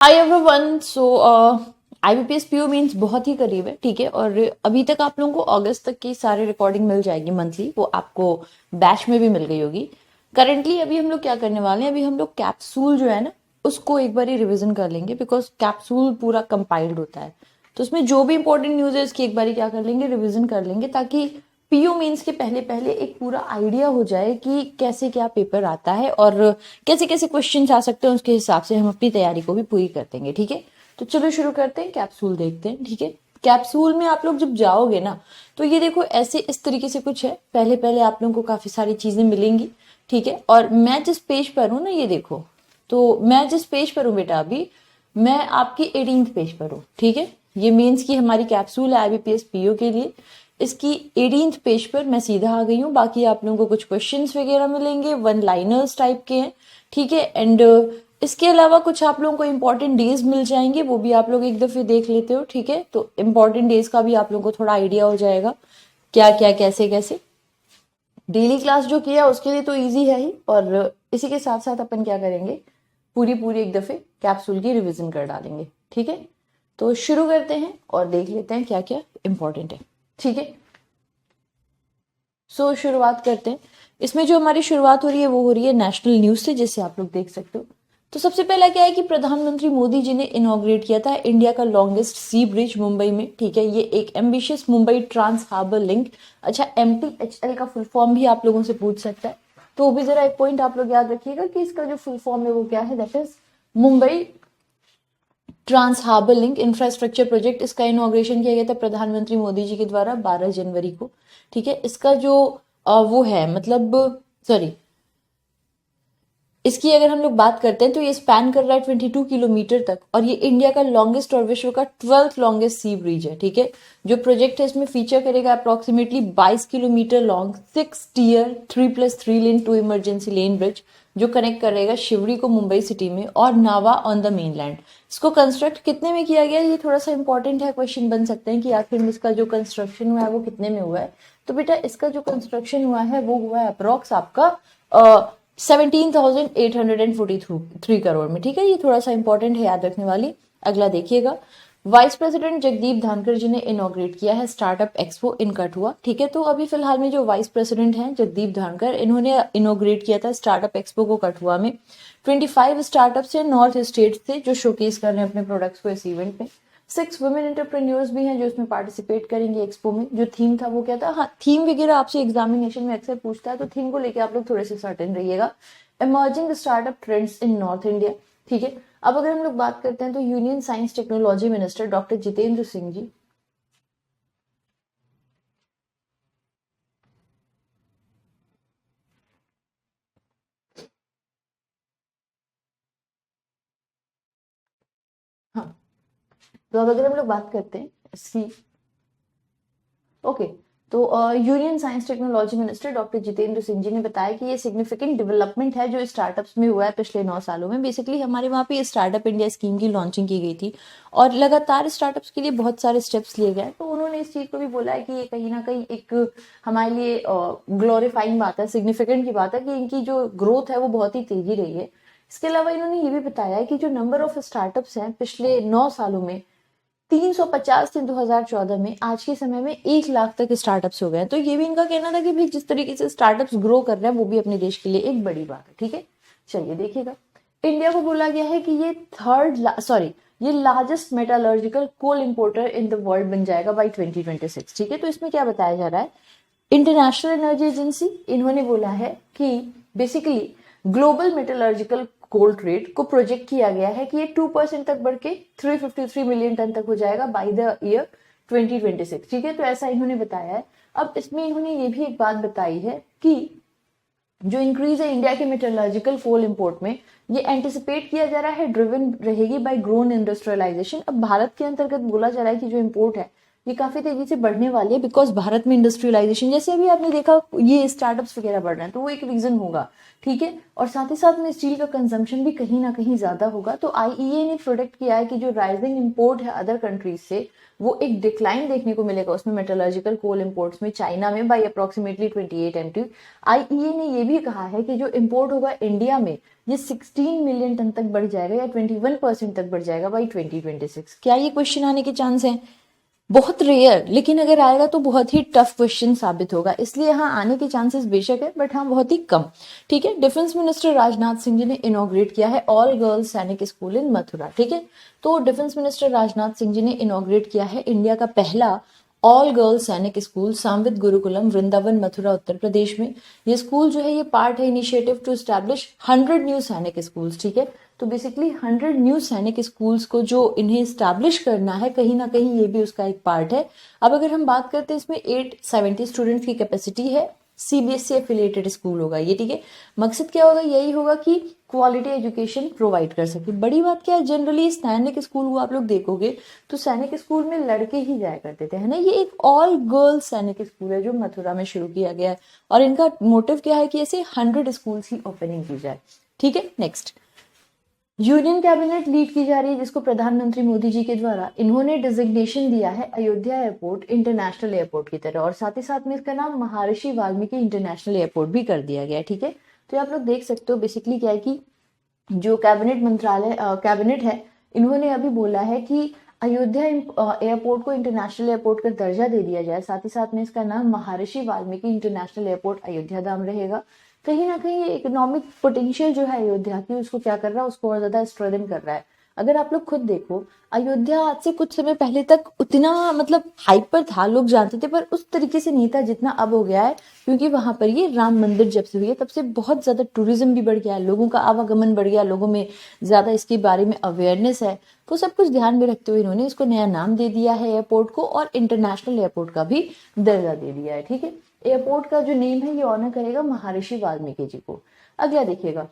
हाय everyone. So IBPS PO means बहुत ही करीब है, ठीक है। और अभी तक आप लोगों को अगस्त तक की सारी रिकॉर्डिंग मिल जाएगी मंथली, वो आपको बैच में भी मिल गई होगी। करंटली अभी हम लोग क्या करने वाले हैं, अभी हम लोग कैप्सूल जो है ना उसको एक बार ही रिविजन कर लेंगे, बिकॉज कैप्सूल पूरा कंपाइल्ड होता है। तो उसमें जो भी इंपॉर्टेंट न्यूज है उसकी एक बार ही क्या कर लेंगे, रिविजन कर लेंगे, ताकि PO मीन्स के पहले पहले एक पूरा आइडिया हो जाए कि कैसे क्या पेपर आता है और कैसे कैसे क्वेश्चन आ सकते हैं। उसके हिसाब से हम अपनी तैयारी को भी पूरी कर देंगे, ठीक है। तो चलो शुरू करते हैं, कैप्सूल देखते हैं, ठीक है। कैप्सूल में आप लोग जब जाओगे ना, तो ये देखो ऐसे इस तरीके से कुछ है। पहले पहले आप लोगों को काफी सारी चीजें मिलेंगी, ठीक है। और मैं जिस पेज पर हूँ ना, ये देखो, तो मैं जिस पेज पर हूँ बेटा, अभी मैं आपकी 18th पेज पर हूँ, ठीक है। ये मीन्स की हमारी कैप्सूल है IBPS PO के लिए, इसकी 18th पेज पर मैं सीधा आ गई हूँ। बाकी आप लोगों को कुछ क्वेश्चंस वगैरह मिलेंगे, वन लाइनर्स टाइप के हैं, ठीक है। एंड इसके अलावा कुछ आप लोगों को इंपॉर्टेंट डेज मिल जाएंगे, वो भी आप लोग एक दफे देख लेते हो, ठीक है। तो इंपॉर्टेंट डेज का भी आप लोगों को थोड़ा आइडिया हो जाएगा, क्या क्या कैसे कैसे। डेली क्लास जो किया उसके लिए तो इजी है ही, और इसी के साथ साथ अपन क्या करेंगे, पूरी पूरी एक दफे कैप्सूल की रिवीजन कर डालेंगे, ठीक है। तो शुरू करते हैं और देख लेते हैं क्या क्या इंपॉर्टेंट है, ठीक है। शुरुआत करते हैं। इसमें जो हमारी शुरुआत हो रही है वो हो रही है नेशनल न्यूज से, जैसे आप लोग देख सकते हो। तो सबसे पहला क्या है कि प्रधानमंत्री मोदी जी ने इनॉग्रेट किया था इंडिया का लॉन्गेस्ट सी ब्रिज मुंबई में, ठीक है। ये एक ambitious Mumbai trans harbour link. अच्छा, MTHL का फुल फॉर्म भी आप लोगों से पूछ सकता है, तो वो भी जरा एक पॉइंट आप लोग याद रखिएगा कि इसका जो फुल फॉर्म है वो क्या है, that is Mumbai trans harbour link infrastructure project. इसका इनॉग्रेशन किया गया था प्रधानमंत्री मोदी जी के द्वारा 12 जनवरी को, ठीक है। इसका जो वो है, मतलब सॉरी, इसकी अगर हम लोग बात करते हैं तो ये स्पैन कर रहा है 22 किलोमीटर तक, और ये इंडिया का लॉन्गेस्ट और विश्व का 12th लॉन्गेस्ट सी ब्रिज है, ठीक है। जो प्रोजेक्ट है इसमें फीचर करेगा अप्रोक्सीमेटली 22 किलोमीटर लॉन्ग 6 टियर 3+3 लेन 2 इमरजेंसी लेन ब्रिज, जो कनेक्ट करेगा शिवड़ी को मुंबई सिटी में और नावा ऑन द मेनलैंड। इसको कंस्ट्रक्ट कितने में किया गया, ये थोड़ा सा इंपॉर्टेंट है, क्वेश्चन बन सकते हैं कि आखिर में इसका जो कंस्ट्रक्शन हुआ है वो कितने में हुआ है। तो बेटा इसका जो कंस्ट्रक्शन हुआ है वो हुआ है अप्रोक्स आपका 17,843 करोड़ में, ठीक है। ये थोड़ा सा इंपॉर्टेंट है, याद रखने वाली। अगला देखिएगा, वाइस प्रेसिडेंट जगदीप धनखड़ जी ने इनॉग्रेट किया है स्टार्टअप एक्सपो इन कठुआ, ठीक है। तो अभी फिलहाल में जो वाइस प्रेसिडेंट हैं जगदीप धनखड़, इन्होंने इनॉग्रेट किया था स्टार्टअप एक्सपो को कठुआ में। 25 स्टार्टअप से नॉर्थ स्टेट से जो शोकेस कर रहे हैं अपने प्रोडक्ट्स को इस इवेंट में। 6 वुमेन एंटरप्रेन्योर्स भी हैं जो इसमें पार्टिसिपेट करेंगे एक्सपो में। जो थीम था वो क्या था, हाँ, थीम वगैरह आपसे एग्जामिनेशन में अक्सर पूछता है, तो थीम को लेके आप लोग थोड़े से सर्टेन रहिएगा। Emerging startup trends in north India, ठीक है। अब अगर हम लोग बात करते हैं तो union science technology minister doctor Jitendra Singh ji, हाँ, तो अब अगर हम लोग बात करते हैं इसकी, ओके, तो union science technology minister doctor Jitendra Singh ji ने बताया कि ये सिग्निफिकेंट डेवलपमेंट है जो स्टार्टअप्स में हुआ है पिछले 9 सालों में। बेसिकली हमारे वहाँ पे स्टार्टअप इंडिया स्कीम की लॉन्चिंग की गई थी, और लगातार स्टार्टअप्स के लिए बहुत सारे स्टेप्स लिए गए। तो उन्होंने इस चीज को भी बोला है कि ये कहीं ना कहीं एक हमारे लिए ग्लोरीफाइंग बात है, सिग्निफिकेंट की बात है कि इनकी जो ग्रोथ है वो बहुत ही तेजी रही है। इसके अलावा इन्होंने ये भी बताया है कि जो नंबर ऑफ स्टार्टअप्स हैं पिछले 9 सालों में 350 थे 2014 में, आज के समय में 1 लाख तक स्टार्टअप्स हो गए हैं। तो ये भी इनका कहना था कि भाई जिस तरीके से स्टार्टअप्स ग्रो कर रहे हैं वो भी अपने देश के लिए एक बड़ी बात है, ठीक है। चलिए देखिएगा, इंडिया को बोला गया है कि ये ये largest metallurgical coal importer in the world बन जाएगा बाई 2026, ठीक है। तो इसमें क्या बताया जा रहा है, इंटरनेशनल एनर्जी एजेंसी, इन्होंने बोला है कि बेसिकली ग्लोबल मेटलर्जिकल कोल ट्रेड को प्रोजेक्ट किया गया है कि ये 2% तक बढ़ के 353 मिलियन टन तक हो जाएगा बाय द ईयर 2026, ठीक है। तो ऐसा इन्होंने बताया है। अब इसमें इन्होंने ये भी एक बात बताई है कि जो इंक्रीज है इंडिया के मेटलर्जिकल कोल इंपोर्ट में, ये एंटिसिपेट किया जा रहा है ड्रिवन रहेगी बाय ग्रोन इंडस्ट्रियलाइजेशन। अब भारत के अंतर्गत बोला जा रहा है कि जो इंपोर्ट है ये काफी तेजी से बढ़ने वाली है, बिकॉज भारत में इंडस्ट्रियलाइजेशन, जैसे अभी आपने देखा ये स्टार्टअप्स वगैरह बढ़ रहे हैं, तो वो एक रीजन होगा, ठीक है। और साथ ही साथ में स्टील का कंजम्पशन भी कहीं ना कहीं ज्यादा होगा। तो आईईए ने प्रोडक्ट किया है कि जो राइजिंग इंपोर्ट है अदर कंट्रीज से, वो एक डिक्लाइन देखने को मिलेगा उसमें मेटलर्जिकल कोल इंपोर्ट्स में चाइना में बाई अप्रोक्सीमेटली 28 MT। आईईए ने ये भी कहा है कि जो इंपोर्ट होगा इंडिया में ये 16 मिलियन टन तक बढ़ जाएगा या 21% तक बढ़ जाएगा बाई 2026। क्या ये क्वेश्चन आने के चांस हैं? बहुत रेयर, लेकिन अगर आएगा तो बहुत ही टफ क्वेश्चन साबित होगा, इसलिए यहाँ आने के चांसेस बेशक है, बट हाँ बहुत ही कम, ठीक है। डिफेंस मिनिस्टर राजनाथ सिंह जी ने इनॉग्रेट किया है ऑल गर्ल्स सैनिक स्कूल इन मथुरा, ठीक है। तो डिफेंस मिनिस्टर राजनाथ सिंह जी ने इनॉग्रेट किया है इंडिया का पहला ऑल गर्ल्स सैनिक स्कूल सांवित गुरुकुलम वृंदावन मथुरा उत्तर प्रदेश में। ये स्कूल जो है ये पार्ट है इनिशिएटिव टू एस्टैब्लिश 100 न्यू सैनिक स्कूल्स, ठीक है। तो बेसिकली 100 न्यू सैनिक स्कूल्स को जो इन्हें स्टैब्लिश करना है, कहीं ना कहीं ये भी उसका एक पार्ट है। अब अगर हम बात करते हैं, इसमें 870 स्टूडेंट्स की कैपेसिटी है, सीबीएसई एफिलिएटेड स्कूल होगा ये, ठीक है। मकसद क्या होगा? यही होगा कि क्वालिटी एजुकेशन प्रोवाइड कर सके। बड़ी बात क्या है, जनरली सैनिक स्कूल को आप लोग देखोगे तो सैनिक स्कूल में लड़के ही जाया करते थे, है ना। ये एक ऑल गर्ल्स सैनिक स्कूल है जो मथुरा में शुरू किया गया है, और इनका मोटिव क्या है कि ऐसे 100 स्कूल की ओपनिंग की जाए, ठीक है। नेक्स्ट, यूनियन कैबिनेट लीड की जा रही है, जिसको प्रधानमंत्री मोदी जी के द्वारा इन्होंने डिजिग्नेशन दिया है अयोध्या एयरपोर्ट इंटरनेशनल एयरपोर्ट की तरह, और साथ ही साथ में इसका नाम महर्षि वाल्मीकि इंटरनेशनल एयरपोर्ट भी कर दिया गया है, ठीक है। तो आप लोग देख सकते हो बेसिकली क्या है कि जो कैबिनेट मंत्रालय कैबिनेट है, इन्होंने अभी बोला है कि अयोध्या एयरपोर्ट को इंटरनेशनल एयरपोर्ट का दर्जा दे दिया जाए, साथ ही साथ में इसका नाम महर्षि वाल्मीकि इंटरनेशनल एयरपोर्ट अयोध्या धाम रहेगा। कहीं ना कहीं ये इकोनॉमिक पोटेंशियल जो है अयोध्या की, उसको क्या कर रहा है, उसको और ज्यादा स्ट्रेंथन कर रहा है। अगर आप लोग खुद देखो, अयोध्या आज से कुछ समय पहले तक उतना मतलब हाइप पर था, लोग जानते थे, पर उस तरीके से नहीं था जितना अब हो गया है, क्योंकि वहां पर ये राम मंदिर जब से हुई है तब से बहुत ज्यादा टूरिज्म भी बढ़ गया है, लोगों का आवागमन बढ़ गया, लोगों में ज्यादा इसके बारे में अवेयरनेस है। तो सब कुछ ध्यान में रखते हुए इन्होंने इसको नया नाम दे दिया है एयरपोर्ट को, और इंटरनेशनल एयरपोर्ट का भी दर्जा दे दिया है, ठीक है। एयरपोर्ट का जो नेम है ये ऑनर करेगा महर्षि वाल्मीकि जी को। अगला देखिएगा,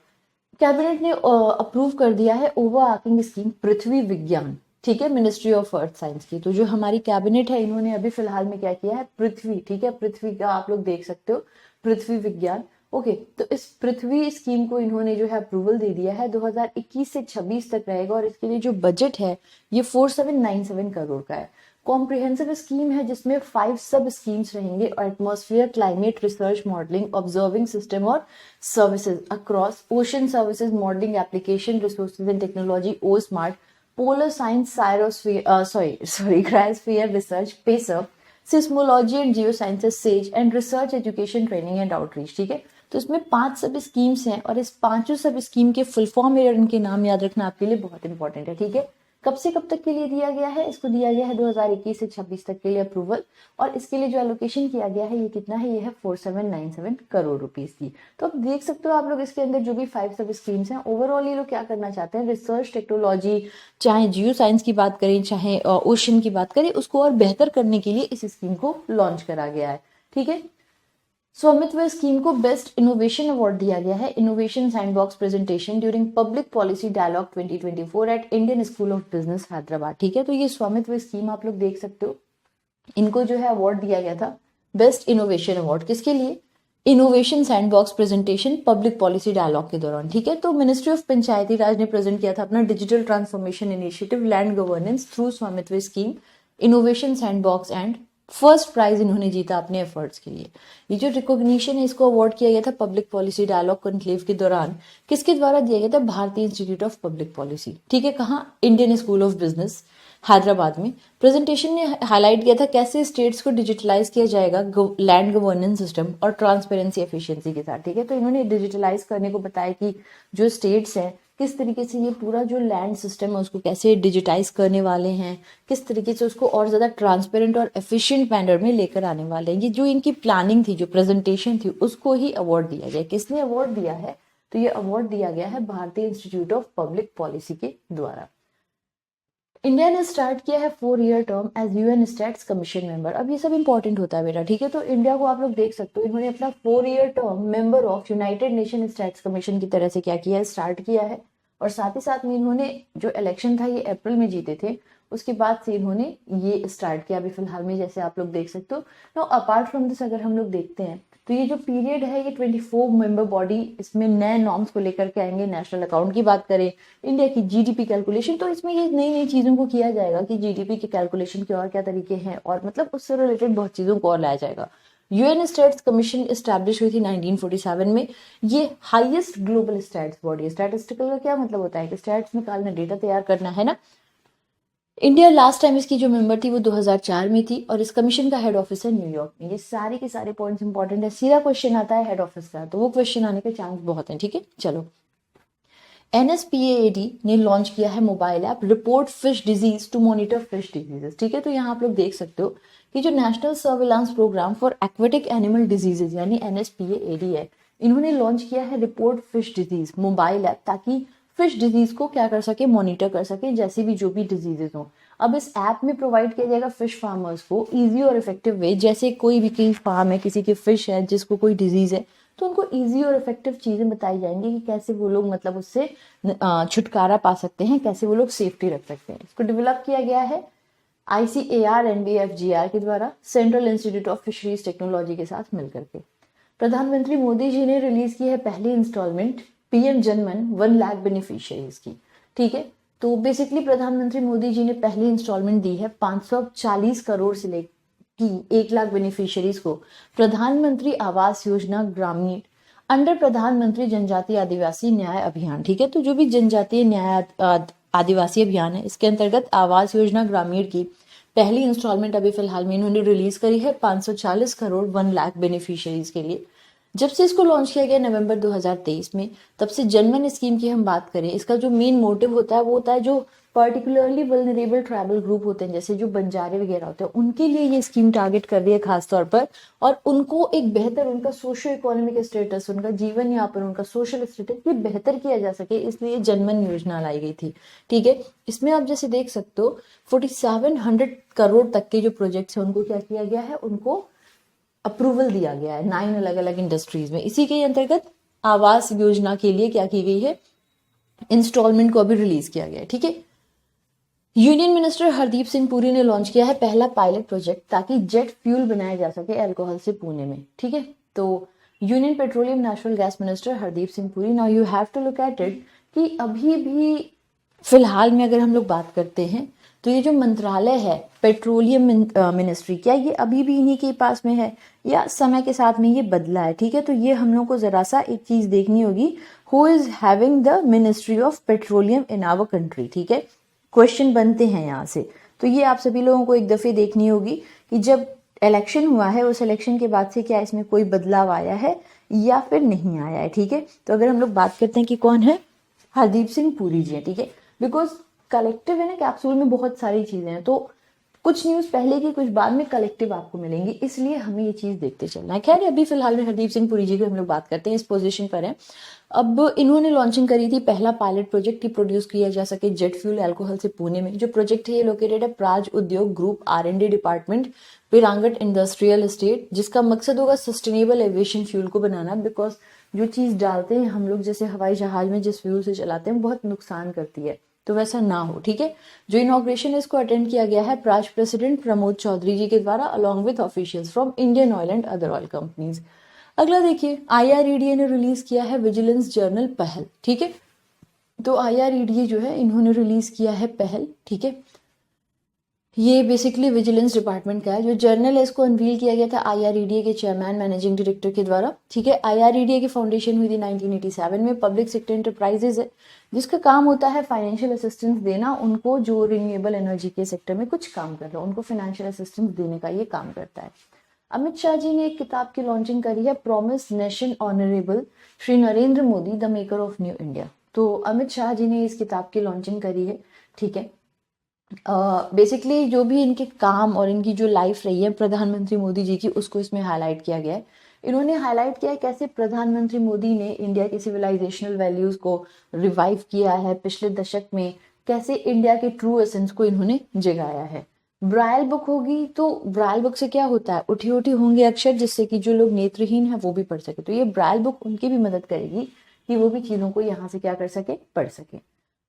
कैबिनेट ने अप्रूव कर दिया है ओवर आर्किंग स्कीम पृथ्वी विज्ञान, ठीक है, मिनिस्ट्री ऑफ अर्थ साइंस की। तो जो हमारी कैबिनेट है, इन्होंने अभी फिलहाल में क्या किया है, पृथ्वी, ठीक है, पृथ्वी का आप लोग देख सकते हो, पृथ्वी विज्ञान, ओके। तो इस पृथ्वी स्कीम को इन्होंने जो है अप्रूवल दे दिया है, 2021 से 26 तक रहेगा, और इसके लिए जो बजट है ये 4797 करोड़ का है। कॉम्प्रिहेंसिव स्कीम है जिसमें 5 सब स्कीम्स रहेंगे, atmosphere climate research modelling observing system और services across ocean services modelling application resources and technology O smart polar science cryosphere research PACER seismology and geo sciences SAGE and research education training and outreach, ठीक है। तो इसमें 5 सब schemes हैं, और इस 5 सब स्कीम के फुल फॉर्म या इनके नाम याद रखना आपके लिए बहुत इंपॉर्टेंट है, ठीक है। कब से कब तक के लिए दिया गया है? इसको दिया गया है 2021 से 26 तक के लिए अप्रूवल, और इसके लिए जो एलोकेशन किया गया है ये कितना है, ये है 4797 करोड़ रुपीस की। तो अब देख सकते हो आप लोग, इसके अंदर जो भी 5 सब स्कीम्स हैं, ओवरऑल ये लोग क्या करना चाहते हैं, रिसर्च टेक्नोलॉजी, चाहे जियो साइंस की बात करें चाहे ओशन की बात करें, उसको और बेहतर करने के लिए इस स्कीम को लॉन्च करा गया है, ठीक है। स्वामित्व स्कीम को बेस्ट इनोवेशन अवार्ड दिया गया है innovation sandbox presentation during public policy dialogue 2024 at Indian School of Business Hyderabad, ठीक है। तो ये स्वामित्व स्कीम आप लोग देख सकते हो, इनको जो है अवार्ड दिया गया था बेस्ट इनोवेशन अवार्ड, किसके लिए, innovation sandbox presentation public policy dialogue के दौरान, ठीक है। तो मिनिस्ट्री ऑफ पंचायती राज ने प्रेजेंट किया था अपना digital transformation initiative land governance through Svamitva scheme innovation sandbox and first prize इन्होंने जीता अपने एफर्ट्स के लिए। ये जो रिकॉग्निशन है इसको अवार्ड किया गया था पब्लिक पॉलिसी डायलॉग कॉन्क्लेव के दौरान, किसके द्वारा दिया गया था, भारतीय इंस्टीट्यूट ऑफ पब्लिक पॉलिसी, ठीक है। कहाँ, Indian School of Business Hyderabad में। प्रेजेंटेशन ने हाईलाइट किया था कैसे स्टेट्स को डिजिटलाइज किया जाएगा लैंड गवर्नेंस सिस्टम और ट्रांसपेरेंसी एफिशिएंसी के साथ, ठीक है। तो इन्होंने डिजिटलाइज करने को बताया कि जो स्टेट्स हैं किस तरीके से ये पूरा जो लैंड सिस्टम है उसको कैसे डिजिटाइज करने वाले हैं, किस तरीके से उसको और ज़्यादा ट्रांसपेरेंट और एफिशिएंट मैनर में लेकर आने वाले हैं। ये जो इनकी प्लानिंग थी, जो प्रेजेंटेशन थी, उसको ही अवार्ड दिया गया। किसने अवार्ड दिया है, तो ये अवार्ड दिया गया है भारतीय इंस्टीट्यूट ऑफ पब्लिक पॉलिसी के द्वारा। इंडिया ने स्टार्ट किया है 4 year term as UN stats commission member. अब ये सब इंपॉर्टेंट होता है बेटा, ठीक है। तो इंडिया को आप लोग देख सकते हो, इन्होंने अपना 4 year term member of United nation stats commission की तरह से क्या किया है, स्टार्ट किया है। और साथ ही साथ में इन्होंने जो इलेक्शन था ये अप्रैल में जीते थे, उसके बाद से इन्होंने ये स्टार्ट किया अभी फिलहाल में, जैसे आप लोग देख सकते हो। नो अपार्ट फ्रॉम दिस अगर हम लोग देखते हैं तो ये जो पीरियड है ये 24 मेंबर बॉडी इसमें नए नॉर्म्स को लेकर के आएंगे। नेशनल अकाउंट की बात करें, इंडिया की जीडीपी कैलकुलेशन, तो इसमें ये नई नई चीजों को किया जाएगा कि जीडीपी के कैलकुलेशन के और क्या तरीके हैं, और मतलब उससे रिलेटेड बहुत चीजों को और लाया जाएगा। यूएन स्टैट्स कमीशन इस्टेब्लिश हुई थी 1947 में। ये हाईएस्ट ग्लोबल स्टैट्स बॉडी है। स्टैटिस्टिकल का क्या मतलब होता है कि स्टैट्स निकालना, डेटा तैयार करना, है ना। इंडिया लास्ट टाइम इसकी जो मेंबर थी वो 2004 में थी, और इस कमीशन का हेड ऑफिस है न्यूयॉर्क में। ये सारे के सारे पॉइंट्स इंपॉर्टेंट है। सीधा क्वेश्चन आता है हेड ऑफिस का, तो वो क्वेश्चन आने के चांस बहुत हैं, ठीक है। चलो, NSPAAD ने लॉन्च किया है mobile app report fish disease to monitor fish diseases, ठीक है। तो यहाँ आप लोग देख सकते हो कि जो national surveillance programme for aquatic animal diseases यानी NSPAAD है, इन्होंने लॉन्च किया है report fish disease mobile app, ताकि फिश डिजीज को क्या कर सके, मॉनिटर कर सके, जैसे भी जो भी डिजीजेस हो। अब इस ऐप में प्रोवाइड किया जाएगा फिश फार्मर्स को इजी और इफेक्टिव वे, जैसे कोई भी कहीं फार्म है, किसी की फिश है जिसको कोई डिजीज है, तो उनको इजी और इफेक्टिव चीजें बताई जाएंगी कि कैसे वो लोग मतलब उससे छुटकारा पा सकते हैं, कैसे वो लोग सेफ्टी रख सकते हैं। इसको डेवलप किया गया है ICAR NBFGR के द्वारा central institute of fisheries technology के साथ मिलकर के। प्रधानमंत्री मोदी जी ने रिलीज की है पहली इंस्टॉलमेंट PM जनमन 1 लाख बेनिफिशियरीज की, ठीक है। तो बेसिकली प्रधानमंत्री मोदी जी ने पहली इंस्टॉलमेंट दी है 540 करोड़ से लेकर की 1 लाख बेनिफिशियरीज को प्रधानमंत्री आवास योजना ग्रामीण अंडर प्रधानमंत्री जनजातीय आदिवासी न्याय अभियान, ठीक है। तो जो भी जनजातीय न्याय आदिवासी अभियान है, इसके अंतर्गत आवास योजना ग्रामीण की पहली इंस्टॉलमेंट अभी फिलहाल में इन्होंने रिलीज करी है 540 करोड़ 1 लाख बेनिफिशियरीज के लिए। जब से इसको लॉन्च किया गया नवंबर 2023 में, तब से जनमन स्कीम की हम बात करें, इसका जो मेन मोटिव होता है वो होता है जो पर्टिकुलरली वल्नरेबल ट्राइबल ग्रुप होते हैं, जैसे जो बंजारे वगैरह होते हैं, उनके लिए ये स्कीम टारगेट कर रही है खास तौर पर, और उनको एक बेहतर उनका सोशो इकोनॉमिक स्टेटस, उनका जीवन यापन, उनका सोशल स्टेटस ये बेहतर किया जा सके, इसलिए जनमन योजना लाई गई थी, ठीक है। इसमें आप जैसे देख सकते हो 4700 करोड़ तक के जो प्रोजेक्ट्स हैं उनको क्या किया गया है, उनको अप्रूवल दिया गया है 9 अलग अलग इंडस्ट्रीज में। इसी के अंतर्गत आवास योजना के लिए क्या की गई है, इंस्टॉलमेंट को अभी रिलीज किया गया है, ठीक है। यूनियन मिनिस्टर हरदीप सिंह पुरी ने लॉन्च किया है पहला पायलट प्रोजेक्ट, ताकि जेट फ्यूल बनाया जा सके अल्कोहल से पुणे में, ठीक है। तो union petroleum natural gas minister Hardeep Singh Puri, now you have to look at it कि अभी भी फिलहाल में अगर हम लोग बात करते हैं तो ये जो मंत्रालय है पेट्रोलियम मिनिस्ट्री, क्या ये अभी भी इन्हीं के पास में है या समय के साथ में ये बदला है, ठीक है। तो ये हम लोग को जरा सा एक चीज देखनी होगी, who is having the ministry of petroleum in our country, ठीक है। क्वेश्चन बनते हैं यहाँ से, तो ये आप सभी लोगों को एक दफे देखनी होगी कि जब इलेक्शन हुआ है उस इलेक्शन के बाद से क्या इसमें कोई बदलाव आया है या फिर नहीं आया है, ठीक है। तो अगर हम लोग बात करते हैं कि कौन है, हरदीप सिंह पुरी जी हैं, ठीक है। बिकॉज कलेक्टिव है ना, कैप्सूल में बहुत सारी चीजें हैं, तो कुछ न्यूज पहले की कुछ बाद में कलेक्टिव आपको मिलेंगी, इसलिए हमें ये चीज देखते चलना है। खैर अभी फिलहाल में हरदीप सिंह पुरी जी की हम लोग बात करते हैं, इस पोजीशन पर है। अब इन्होंने लॉन्चिंग करी थी पहला पायलट प्रोजेक्ट की प्रोड्यूस किया जा सके जेट फ्यूल अल्कोहल से पुणे में। जो प्रोजेक्ट है ये लोकेटेड है प्राज उद्योग group R&D department Pirangut industrial estate, जिसका मकसद होगा सस्टेनेबल एविएशन फ्यूल को बनाना। बिकॉज जो चीज डालते हैं हम लोग जैसे हवाई जहाज में जिस फ्यूल से चलाते हैं बहुत नुकसान करती है, तो वैसा ना हो, ठीक है। जो इनॉग्रेशन है इसको अटेंड किया गया है प्राज प्रेसिडेंट प्रमोद चौधरी जी के द्वारा along with officials from Indian oil and other oil companies. अगला देखिए, IREDA ने रिलीज किया है विजिलेंस जर्नल पहल, ठीक है। तो IREDA जो है इन्होंने रिलीज किया है पहल, ठीक है। ये बेसिकली विजिलेंस डिपार्टमेंट का है। जो जर्नल है इसको अनवील किया गया था IREDA के चेयरमैन मैनेजिंग डायरेक्टर के द्वारा, ठीक है। IREDA की फाउंडेशन हुई थी 1987 में। पब्लिक सेक्टर एंटरप्राइजेज है जिसका काम होता है फाइनेंशियल असिस्टेंस देना उनको जो रिन्यूएबल एनर्जी के सेक्टर में कुछ काम कर रहे हैं, उनको फाइनेंशियल असिस्टेंस देने का ये काम करता है। अमित शाह जी ने एक किताब की लॉन्चिंग करी है, promise nation honourable Shri Narendra Modi the maker of new India. तो अमित शाह जी ने इस किताब की लॉन्चिंग करी है, ठीक है। बेसिकली जो भी इनके काम और इनकी जो लाइफ रही है प्रधानमंत्री मोदी जी की, उसको इसमें हाईलाइट किया गया है। इन्होंने हाईलाइट किया है कैसे प्रधानमंत्री मोदी ने इंडिया के सिविलाइजेशनल वैल्यूज को रिवाइव किया है पिछले दशक में, कैसे इंडिया के ट्रू एसेंस को इन्होंने जगाया है। ब्रायल बुक होगी तो ब्रायल बुक से क्या होता है, उठी उठी होंगे अक्षर जिससे कि जो लोग नेत्रहीन है वो भी पढ़ सके। तो ये ब्रायल बुक उनकी भी मदद करेगी कि वो भी चीजों को यहाँ से क्या कर सके, पढ़ सके।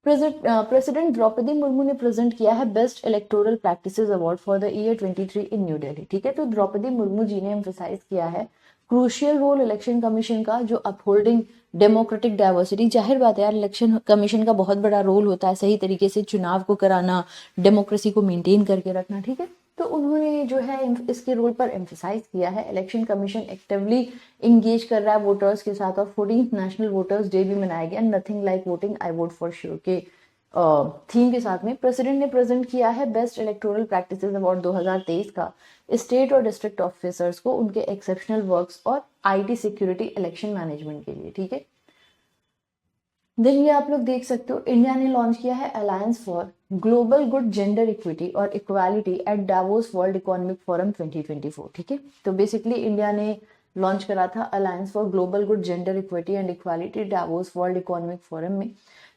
प्रेसिडेंट द्रौपदी मुर्मू ने प्रेजेंट किया है best electoral practices award for the year 23 in New Delhi. ठीक है, तो द्रौपदी मुर्मू जी ने एम्फेसाइज किया है क्रूशियल रोल इलेक्शन कमीशन का, जो अपहोल्डिंग डेमोक्रेटिक डाइवर्सिटी। जाहिर बात है यार, इलेक्शन कमीशन का बहुत बड़ा रोल होता है सही तरीके से चुनाव को कराना, डेमोक्रेसी को मेंटेन करके रखना। ठीक है, तो उन्होंने जो है इसके रोल पर एम्फेसाइज किया है। इलेक्शन कमीशन एक्टिवली इंगेज कर रहा है वोटर्स के साथ, और 14th नेशनल वोटर्स डे भी मनाया गया, nothing like voting I vote for sure के थीम के साथ में। प्रेसिडेंट ने प्रेजेंट किया है बेस्ट इलेक्टोरल प्रैक्टिसेस अवार्ड 2023 का स्टेट और डिस्ट्रिक्ट ऑफिसर्स को उनके एक्सेप्शनल वर्क्स और आईटी सिक्योरिटी इलेक्शन मैनेजमेंट के लिए। ठीक है, देन ये आप लोग देख सकते हो, इंडिया ने लॉन्च किया है alliance for global good gender equity और equality at Davos World Economic Forum 2024। ठीक है, तो बेसिकली इंडिया ने लॉन्च करा था alliance for global good gender equity and equality Davos World Economic forum में।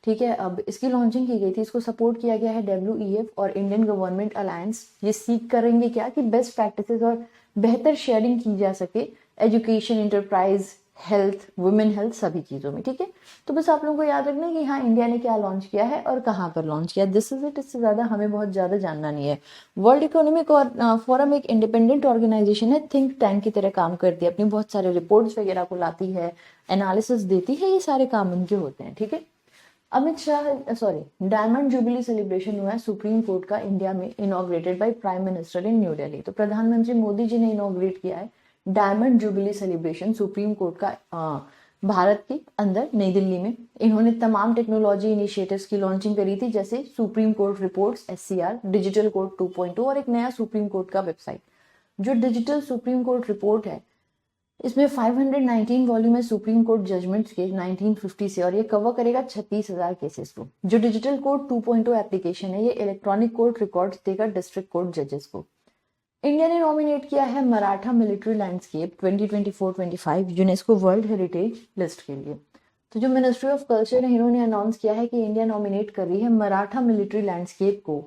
ठीक है, अब इसकी लॉन्चिंग की गई थी, इसको सपोर्ट किया गया है WEF और इंडियन गवर्नमेंट अलायंस। ये सीख करेंगे क्या कि बेस्ट प्रैक्टिसेस और बेहतर शेयरिंग की जा सके education, enterprise, health, women health, सभी चीज़ों में। ठीक है, तो बस आप लोगों को याद रखना कि हाँ, इंडिया ने क्या लॉन्च किया है और कहाँ पर लॉन्च किया, दिस इज इट। इससे ज़्यादा हमें बहुत ज़्यादा जानना नहीं है। वर्ल्ड इकोनॉमिक और फोरम एक इंडिपेंडेंट ऑर्गेनाइजेशन है, थिंक टैंक की तरह काम करती है, अपनी बहुत सारे रिपोर्ट्स वगैरह को लाती है, एनालिसिस देती है, ये सारे काम उनके होते हैं। ठीक है, डायमंड जुबली सेलिब्रेशन हुआ है सुप्रीम कोर्ट का इंडिया में, inaugurated by prime minister in New Delhi. तो प्रधानमंत्री मोदी जी ने इनॉग्रेट किया है diamond jubilee celebration supreme court का भारत के अंदर नई दिल्ली में। इन्होंने तमाम टेक्नोलॉजी इनिशिएटिव्स की लॉन्चिंग करी थी, जैसे supreme court reports SCR, digital court 2.0 और एक नया सुप्रीम कोर्ट का वेबसाइट। जो डिजिटल सुप्रीम कोर्ट रिपोर्ट है, इसमें 519 वॉल्यूम है सुप्रीम कोर्ट जजमेंट्स के 1950 से, और ये कवर करेगा 36,000 केसेस को। जो डिजिटल कोर्ट 2.0 एप्लीकेशन है, ये इलेक्ट्रॉनिक कोर्ट रिकॉर्ड्स देगा डिस्ट्रिक्ट कोर्ट जजेस को। इंडिया ने नॉमिनेट किया है Maratha military landscape 2024-25 UNESCO world heritage list के लिए। तो जो मिनिस्ट्री ऑफ कल्चर है, इन्होंने अनाउंस किया है कि इंडिया नॉमिनेट कर रही है मराठा मिलिट्री लैंडस्केप को,